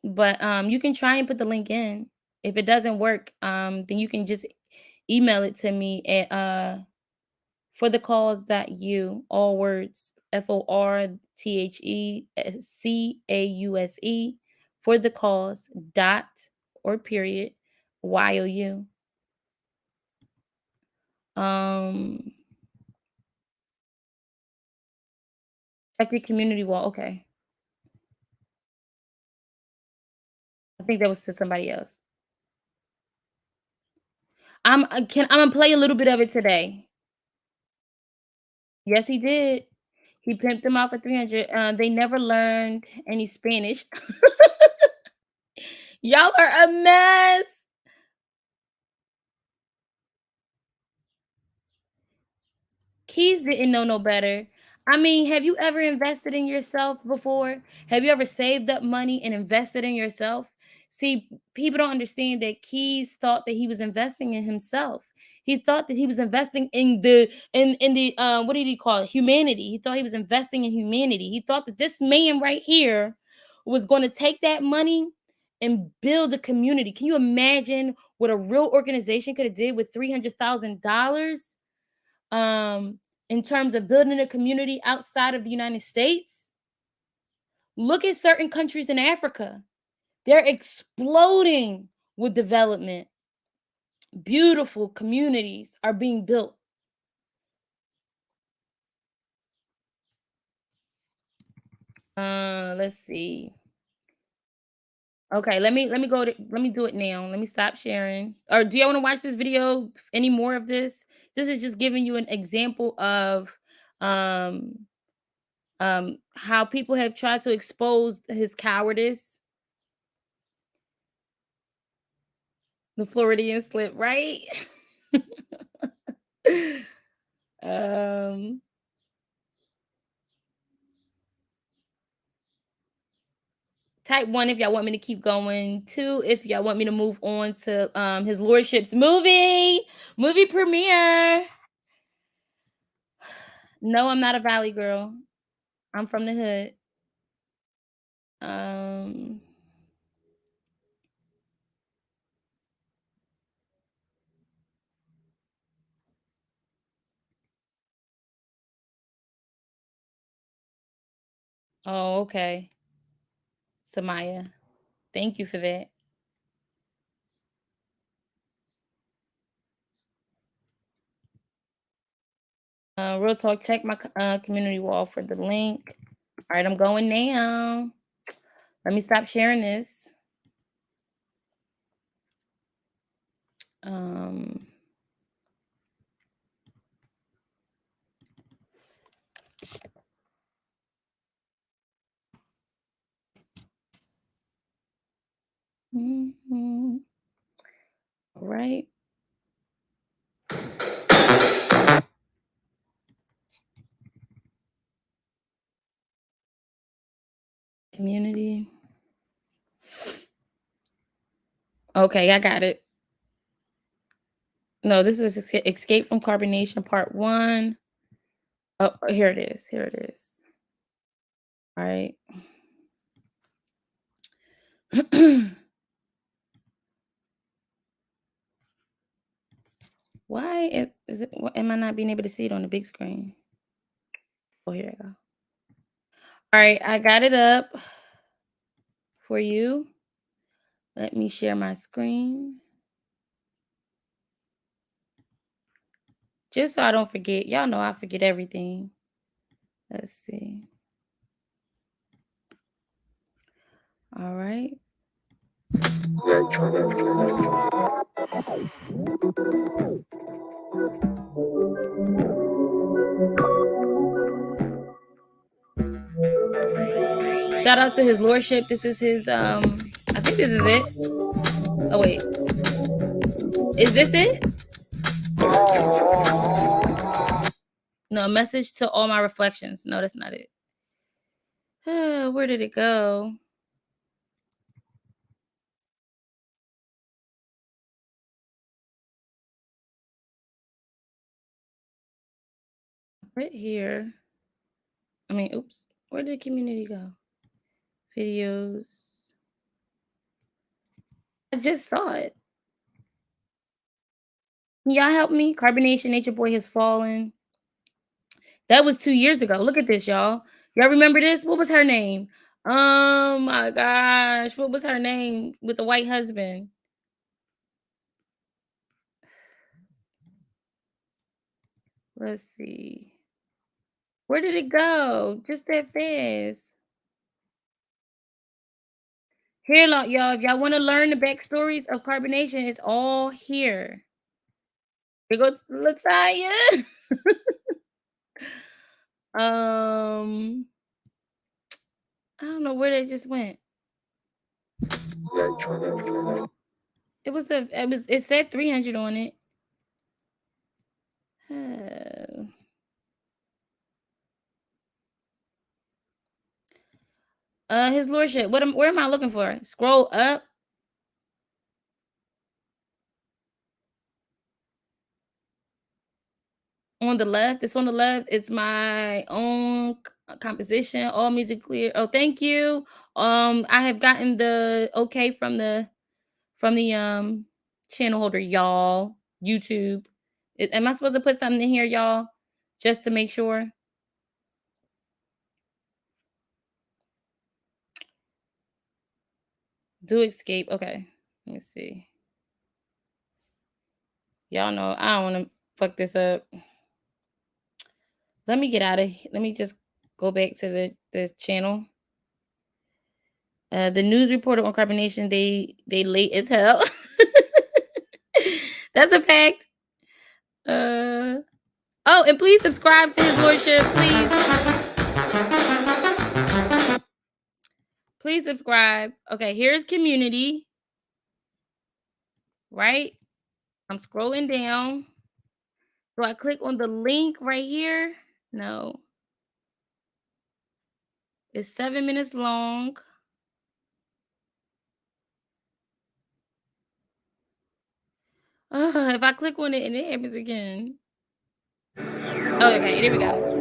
but you can try and put the link in. If it doesn't work, then you can just email it to me at for the cause.u, all words, FORTHECAUSE, for the cause dot or period YOU. Check your community wall. Okay. I think that was to somebody else. I'm gonna play a little bit of it today. Yes, he did. He pimped them out for 300. They never learned any Spanish. Y'all are a mess. Keys didn't know no better. I mean, have you ever invested in yourself before? Have you ever saved up money and invested in yourself? See, people don't understand that Keys thought that he was investing in himself. He thought that he was investing in the what did he call it? Humanity. He thought he was investing in humanity. He thought that this man right here was going to take that money and build a community. Can you imagine what a real organization could have did with $300,000? In terms of building a community outside of the United States? Look at certain countries in Africa. They're exploding with development. Beautiful communities are being built. Let's see. Okay, let me do it now. Let me stop sharing. Or do you want to watch this video? Any more of this? This is just giving you an example of how people have tried to expose his cowardice. The Floridian slip, right? um Type 1 if y'all want me to keep going. 2 if y'all want me to move on to his lordship's movie premiere. No, I'm not a valley girl. I'm from the hood. Oh, okay. Samaya, thank you for that. Real talk, check my community wall for the link. All right, I'm going now. Let me stop sharing this. All right. Community. Okay, I got it. No, this is Escape from Carbonation Part 1. Oh, here it is. Here it is. All right. Why is it? Am I not being able to see it on the big screen? Oh, here we go. All right, I got it up for you. Let me share my screen. Just so I don't forget. Y'all know I forget everything. Let's see. All right. Shout out to his lordship. This is his I think this is it. Oh wait. Is this it? No, message to all my reflections. No, that's not it. Where did it go? Right here. I mean, oops. Where did community go? Videos. I just saw it. Can y'all help me? Carbonation, Nature Boy has fallen. That was 2 years ago. Look at this, y'all. Y'all remember this? What was her name? Oh my gosh. What was her name with the white husband? Let's see. Where did it go? Just that fast. Here, y'all. If y'all want to learn the backstories of carbonation, it's all here. Here goes Latanya. I don't know where they just went. It said 300 on it. His lordship. Where am I looking for? Scroll up. On the left. It's on the left. It's my own composition. All music clear. Oh, thank you. I have gotten the okay from the channel holder, y'all. YouTube. Am I supposed to put something in here, y'all? Just to make sure. Do escape. Okay. Let me see. Y'all know I don't want to fuck this up. Let me get out of here. Let me just go back to this channel. The news reporter on carbonation, they late as hell. That's a fact. Oh, and please subscribe to his lordship, please. Please subscribe. Okay, here's community. Right? I'm scrolling down. Do I click on the link right here? No. It's 7 minutes long. If I click on it and it happens again. Oh, okay, there we go.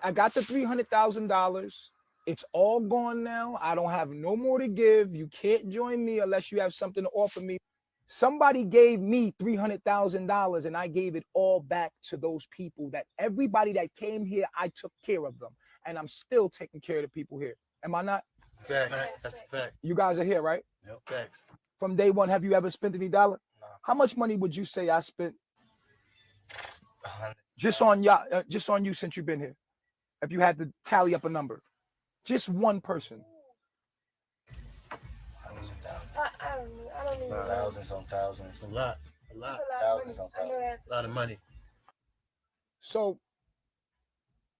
I got the $300,000. It's all gone now. I don't have no more to give. You can't join me unless you have something to offer me. Somebody gave me $300,000 and I gave it all back to those people. That everybody that came here, I took care of them. And I'm still taking care of the people here. Am I not? Facts. That's a fact. You guys are here, right? Yep. Facts. From day one, have you ever spent any dollar? No. How much money would you say I spent just on you since you've been here? If you had to tally up a number, just one person. I don't even know. Thousands on thousands. A lot. Thousands on thousands. A lot of money. So,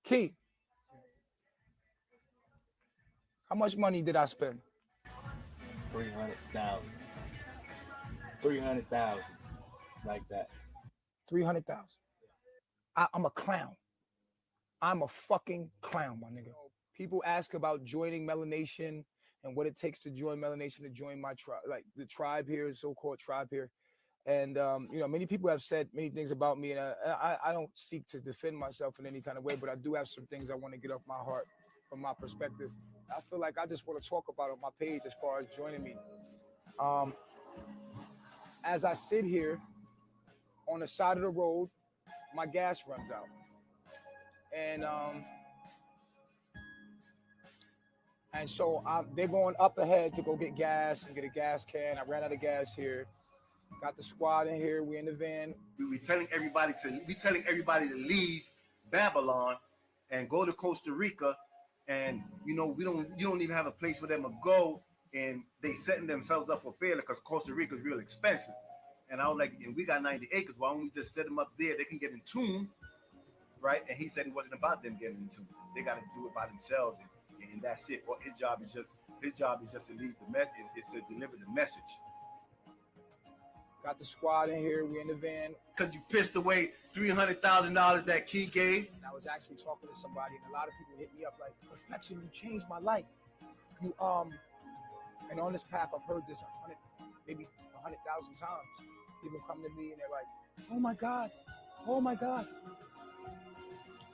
Key, how much money did I spend? 300,000. 300,000. Like that. 300,000. I'm a clown. I'm a fucking clown, my nigga. People ask about joining Melanation and what it takes to join Melanation, to join my tribe, like the tribe here, the so-called tribe here. And, many people have said many things about me, and I don't seek to defend myself in any kind of way, but I do have some things I want to get off my heart from my perspective. I feel like I just want to talk about it on my page as far as joining me. As I sit here on the side of the road, my gas runs out. And so they're going up ahead to go get gas and get a gas can. I ran out of gas here. Got the squad in here. We're in the van. We telling everybody to leave Babylon and go to Costa Rica, and you don't even have a place for them to go, and they setting themselves up for failure because Costa Rica is real expensive. And I was like, and we got 90 acres. Why don't we just set them up there? They can get in tune, right? And he said it wasn't about them getting in tune. They got to do it by themselves, and that's it. Well, his job is just to lead the message. Is to deliver the message. Got the squad in here. We're in the van. Because you pissed away $300,000 that Key gave. And I was actually talking to somebody, and a lot of people hit me up like, Perfection, you changed my life. You and on this path, I've heard this 100,000 times. People come to me and they're like, oh my God. I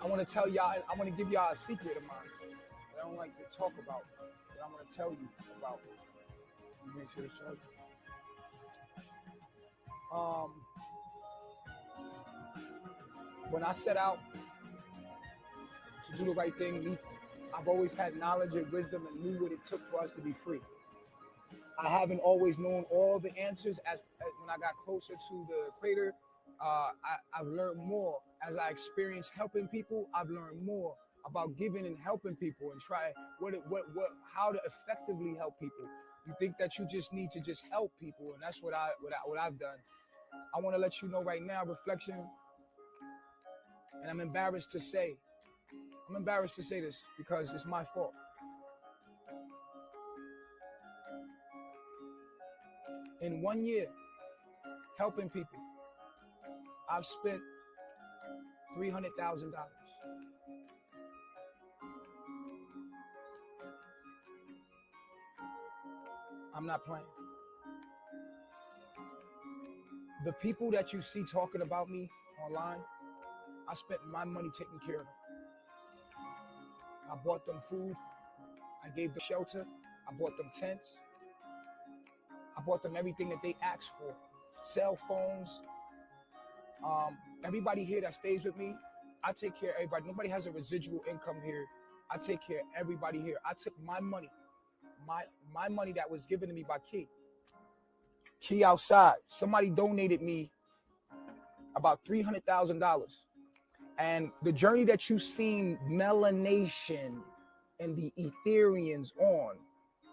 want to tell y'all, I want to give y'all a secret of mine that I don't like to talk about. that I'm gonna tell you about. Let me make sure this charger. When I set out to do the right thing, I've always had knowledge and wisdom and knew what it took for us to be free. I haven't always known all the answers. As when I got closer to the equator, I've learned more. As I experienced helping people, I've learned more about giving and helping people and try how to effectively help people. You think that you just need to just help people, and that's what I've done. I want to let you know right now, reflection, and I'm embarrassed to say this because it's my fault. In 1 year, helping people, I've spent $300,000. I'm not playing. The people that you see talking about me online, I spent my money taking care of them. I bought them food. I gave them shelter. I bought them tents. I bought them everything that they asked for. Cell phones. Everybody here that stays with me, I take care of everybody. Nobody has a residual income here. I take care of everybody here. I took my money, my money that was given to me by Key outside. Somebody donated me about $300,000. And the journey that you've seen Melanation and the Ethereans on,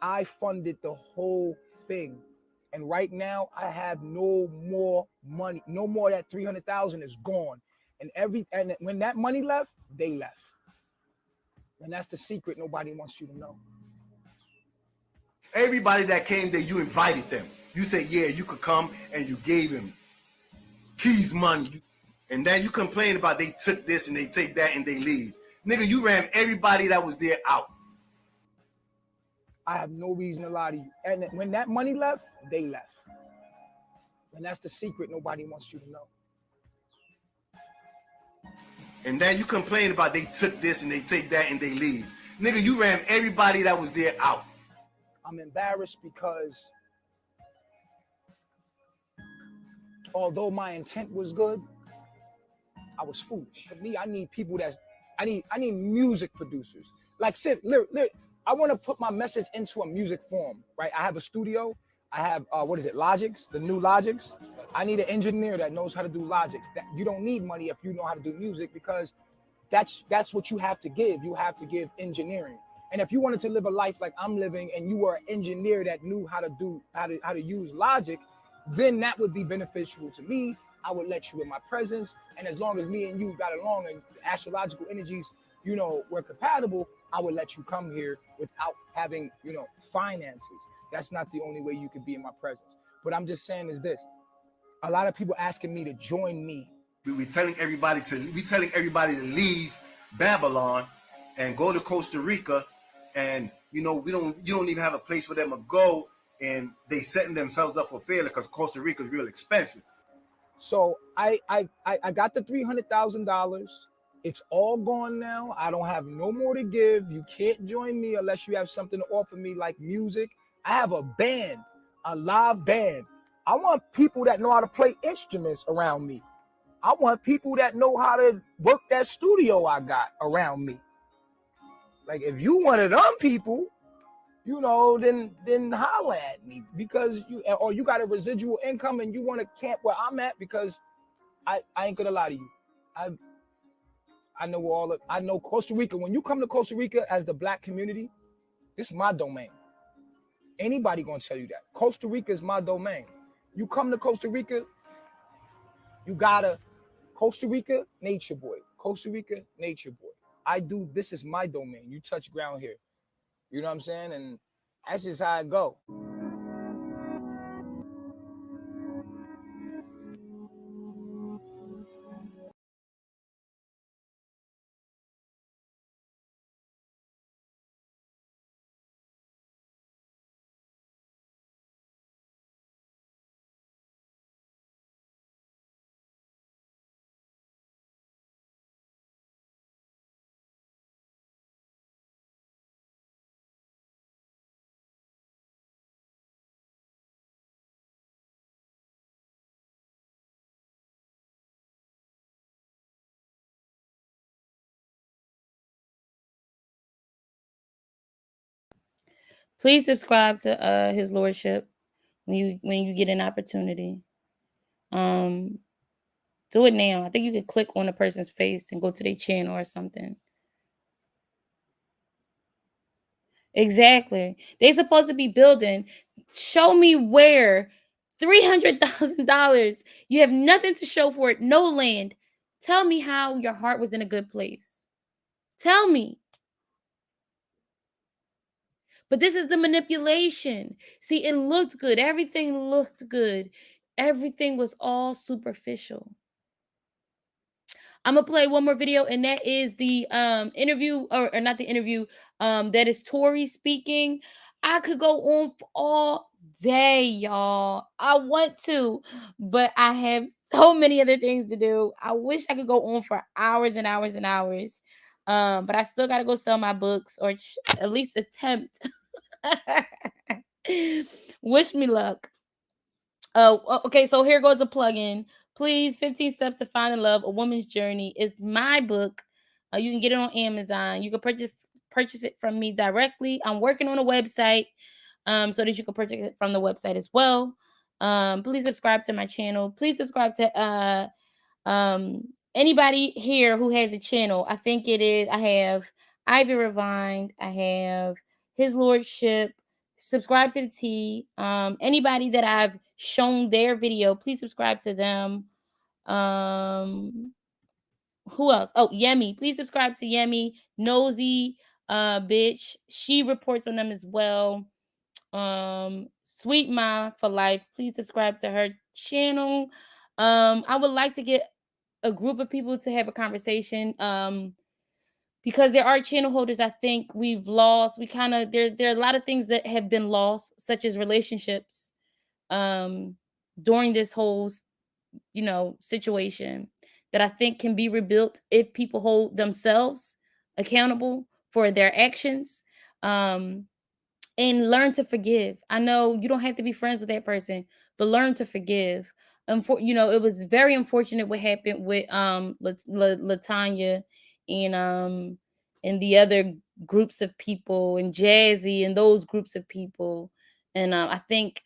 I funded the whole thing. And right now I have no more money. No more. That 300,000 is gone. And when that money left, they left. And that's the secret nobody wants you to know. Everybody that came there, you invited them. You said, yeah, you could come, and you gave him Key's money. And then you complain about they took this and they take that and they leave. Nigga, you ran everybody that was there out. I have no reason to lie to you. And when that money left, they left. And that's the secret nobody wants you to know. And then you complain about they took this and they take that and they leave. Nigga, you ran everybody that was there out. I'm embarrassed because although my intent was good, I was foolish. For me, I need people I need music producers. Like Sid, I want to put my message into a music form, right? I have a studio. I have, Logics, the new Logics. I need an engineer that knows how to do Logics. That you don't need money if you know how to do music, because that's what you have to give. You have to give engineering. And if you wanted to live a life like I'm living and you were an engineer that knew how to use Logic, then that would be beneficial to me. I would let you in my presence. And as long as me and you got along and astrological energies, were compatible, I would let you come here without having, finances. That's not the only way you could be in my presence. But I'm just saying is this. A lot of people asking me to join me. We're telling everybody to leave Babylon and go to Costa Rica, and you don't even have a place for them to go, and they setting themselves up for failure because Costa Rica is real expensive. So I got the $300,000. It's all gone now. I don't have no more to give. You can't join me unless you have something to offer me, like music. I have a band, a live band. I want people that know how to play instruments around me. I want people that know how to work that studio I got around me. Like, if you one of them people, then holla at me, because you got a residual income and you want to camp where I'm at, because I ain't gonna lie to you. I know Costa Rica. When you come to Costa Rica as the Black community, this is my domain. Anybody gonna tell you that? Costa Rica is my domain. You come to Costa Rica, you gotta Costa Rica, Nature Boy. Costa Rica, Nature Boy. This is my domain. You touch ground here. You know what I'm saying? And that's just how it go. Please subscribe to his lordship when you get an opportunity. Do it now. I think you could click on a person's face and go to their channel or something. Exactly. They supposed to be building. Show me where $300,000. You have nothing to show for it. No land. Tell me how your heart was in a good place. Tell me. But this is the manipulation. See, it looked good. Everything looked good. Everything was all superficial. I'm gonna play one more video, and that is the interview, or not the interview. That is Tory speaking. I could go on for all day, y'all. I want to, but I have so many other things to do. I wish I could go on for hours and hours and hours. But I still gotta go sell my books, or at least attempt. Wish me luck. Okay, so here goes a plug-in. Please, 15 Steps to Finding Love, A Woman's Journey is my book. You can get it on Amazon. You can purchase it from me directly. I'm working on a website so that you can purchase it from the website as well. Please subscribe to my channel. Please subscribe to anybody here who has a channel. I think it is. I have Ivy Revined. I have His Lordship. Subscribe to the T. Anybody that I've shown their video, please subscribe to them. Who else? Oh, Yemi. Please subscribe to Yemi. Nosy bitch. She reports on them as well. Sweet Ma for Life. Please subscribe to her channel. I would like to get a group of people to have a conversation. Because there are channel holders I think we've lost. There are a lot of things that have been lost, such as relationships, during this whole situation, that I think can be rebuilt if people hold themselves accountable for their actions, and learn to forgive. I know you don't have to be friends with that person, but learn to forgive. It was very unfortunate what happened with Latanya and the other groups of people, and Jazzy and those groups of people. And I think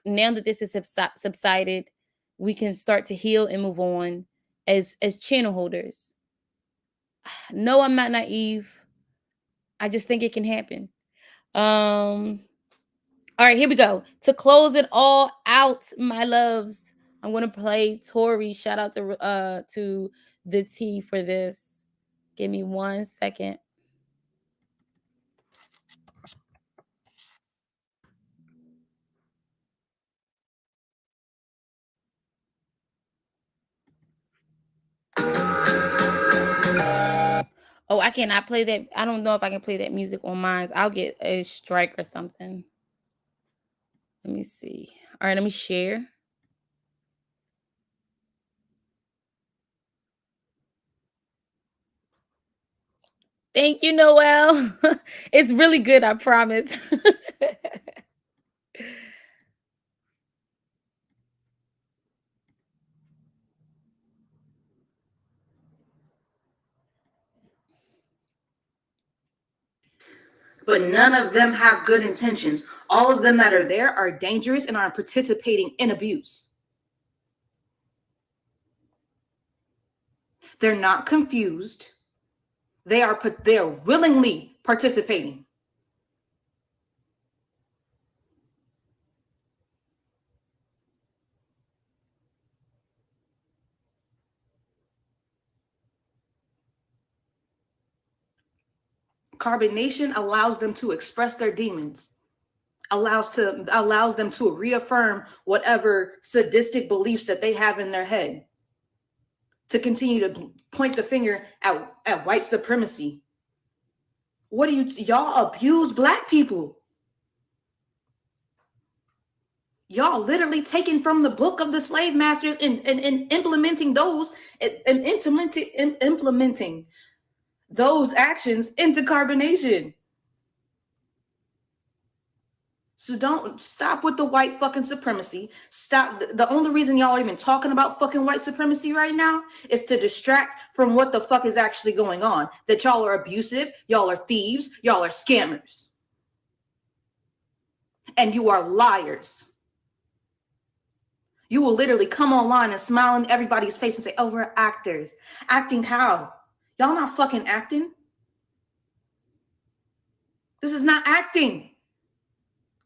now that this has subsided, we can start to heal and move on as channel holders. No, I'm not naive. I just think it can happen. All right, here we go. To close it all out, my loves, I'm gonna play Tory. Shout out to the T for this. Give me 1 second. Oh, I cannot play that. I don't know if I can play that music on mine. I'll get a strike or something. Let me see. All right, let me share. Thank you, Noel. It's really good, I promise. But none of them have good intentions. All of them that are there are dangerous and are participating in abuse. They're not confused. They're willingly participating. Carbonation allows them to express their demons, allows them to reaffirm whatever sadistic beliefs that they have in their head, to continue to point the finger at white supremacy. What do y'all abuse Black people? Y'all literally taking from the book of the slave masters and implementing those and implementing those actions into carbonation. So don't stop with the white fucking supremacy. Stop. The only reason y'all are even talking about fucking white supremacy right now is to distract from what the fuck is actually going on. That y'all are abusive, y'all are thieves, y'all are scammers. And you are liars. You will literally come online and smile in everybody's face and say, oh, we're actors. Acting how? Y'all not fucking acting? This is not acting.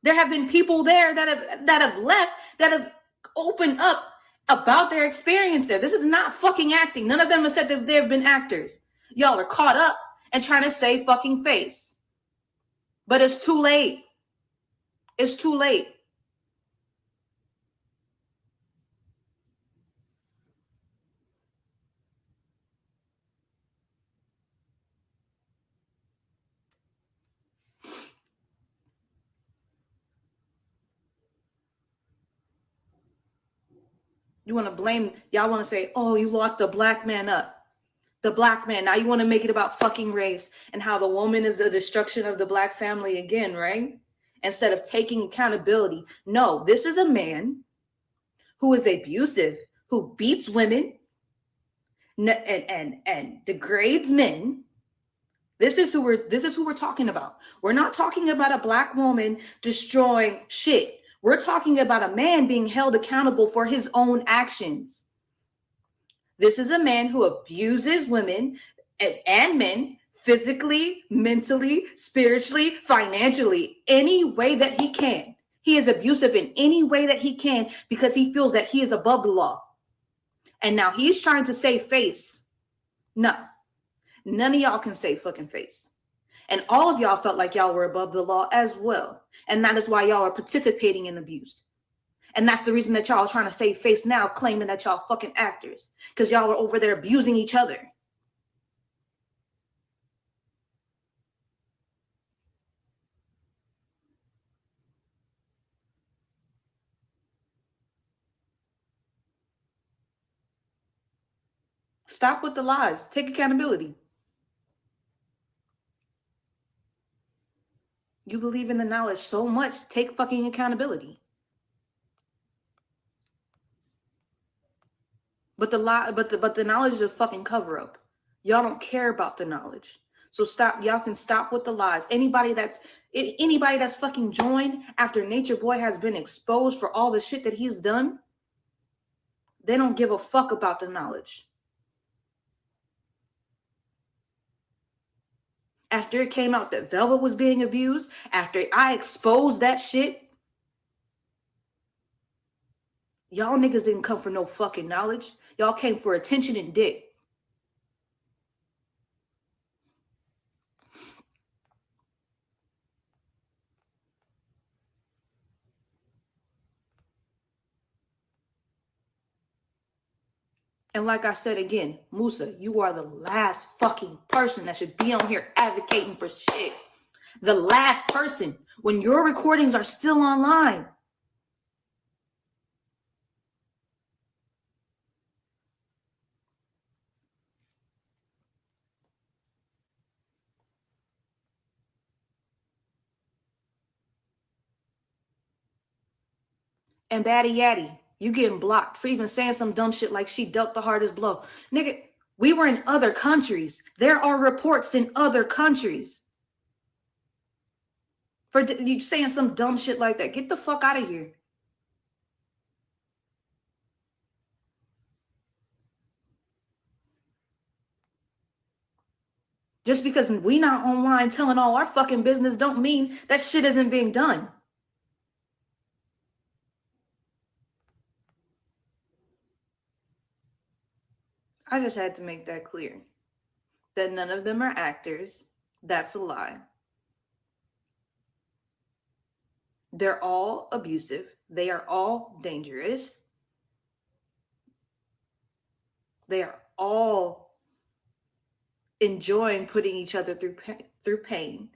There have been people there that have left, that have opened up about their experience there. This is not fucking acting. None of them have said that they've been actors. Y'all are caught up and trying to save fucking face. But it's too late. It's too late. You want to blame, y'all want to say, oh, you locked the black man up. The black man. Now you want to make it about fucking race and how the woman is the destruction of the black family again, right? Instead of taking accountability. No, this is a man who is abusive, who beats women and degrades men. This is who we're talking about. We're not talking about a black woman destroying shit. We're talking about a man being held accountable for his own actions. This is a man who abuses women and men physically, mentally, spiritually, financially, any way that he can. He is abusive in any way that he can because he feels that he is above the law. And now he's trying to save face. No, none of y'all can save fucking face. And all of y'all felt like y'all were above the law as well. And that is why y'all are participating in abuse. And that's the reason that y'all are trying to save face now, claiming that y'all fucking actors. Because y'all are over there abusing each other. Stop with the lies. Take accountability. You believe in the knowledge so much, take fucking accountability. But the knowledge is a fucking cover up. Y'all don't care about the knowledge. So stop. Y'all can stop with the lies. Anybody that's fucking joined after Nature Boy has been exposed for all the shit that he's done, they don't give a fuck about the knowledge. After it came out that Velvet was being abused, after I exposed that shit, y'all niggas didn't come for no fucking knowledge. Y'all came for attention and dick. And like I said again, Musa, you are the last fucking person that should be on here advocating for shit. The last person, when your recordings are still online. And Batty Yaddy, you getting blocked for even saying some dumb shit like she dealt the hardest blow. Nigga, we were in other countries. There are reports in other countries. For you saying some dumb shit like that. Get the fuck out of here. Just because we not online telling all our fucking business don't mean that shit isn't being done. I just had to make that clear. That none of them are actors. That's a lie. They're all abusive. They are all dangerous. They are all enjoying putting each other through pain.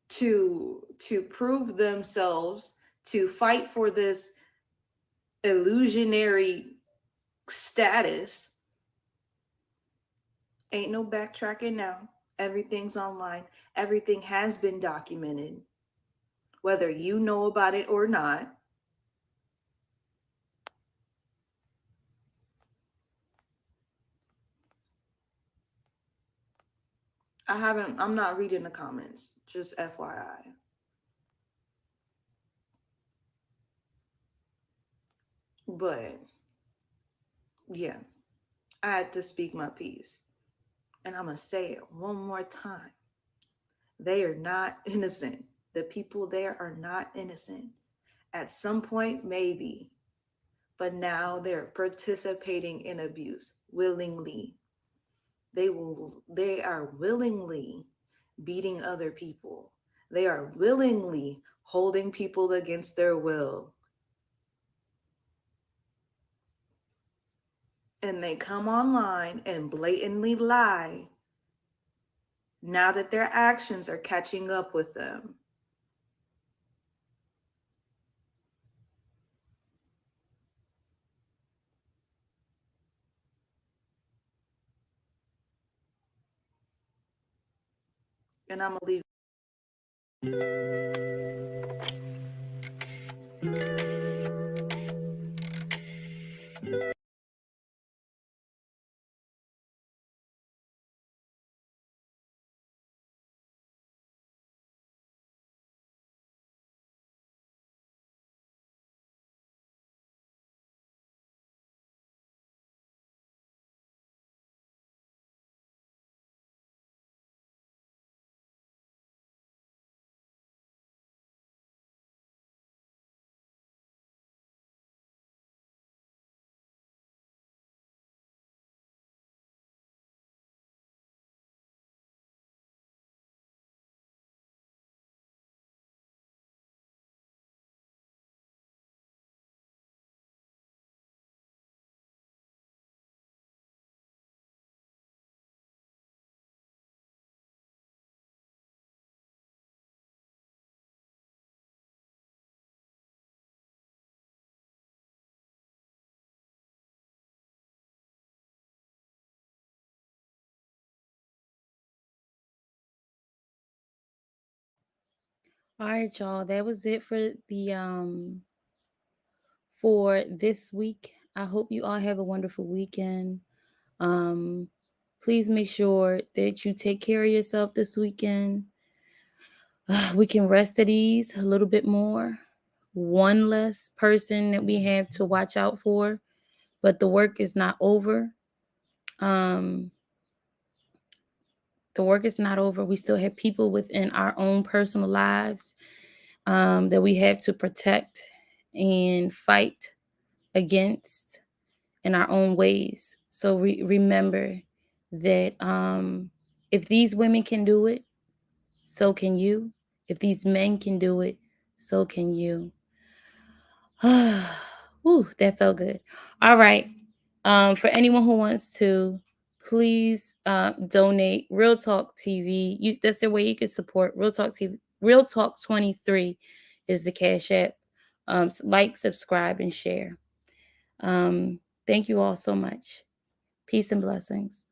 to prove themselves, to fight for this illusionary status. Ain't no backtracking now. Everything's online. Everything has been documented. Whether you know about it or not. I'm not reading the comments. Just FYI. But yeah, I had to speak my piece. And I'm going to say it one more time. They are not innocent. The people there are not innocent. At some point, maybe. But now they're participating in abuse willingly. They are willingly beating other people. They are willingly holding people against their will. And they come online and blatantly lie now that their actions are catching up with them. And I'm going to leave. All right, y'all. That was it for this week. I hope you all have a wonderful weekend. Please make sure that you take care of yourself this weekend. We can rest at ease a little bit more. One less person that we have to watch out for, but the work is not over. Um, the work is not over. We still have people within our own personal lives that we have to protect and fight against in our own ways. So remember that if these women can do it, so can you. If these men can do it, so can you. Whew, that felt good. All right. For anyone who wants to, please donate. Real Talk TV. That's the way you can support Real Talk TV. Real Talk 23 is the Cash App. Like, subscribe, and share. Thank you all so much. Peace and blessings.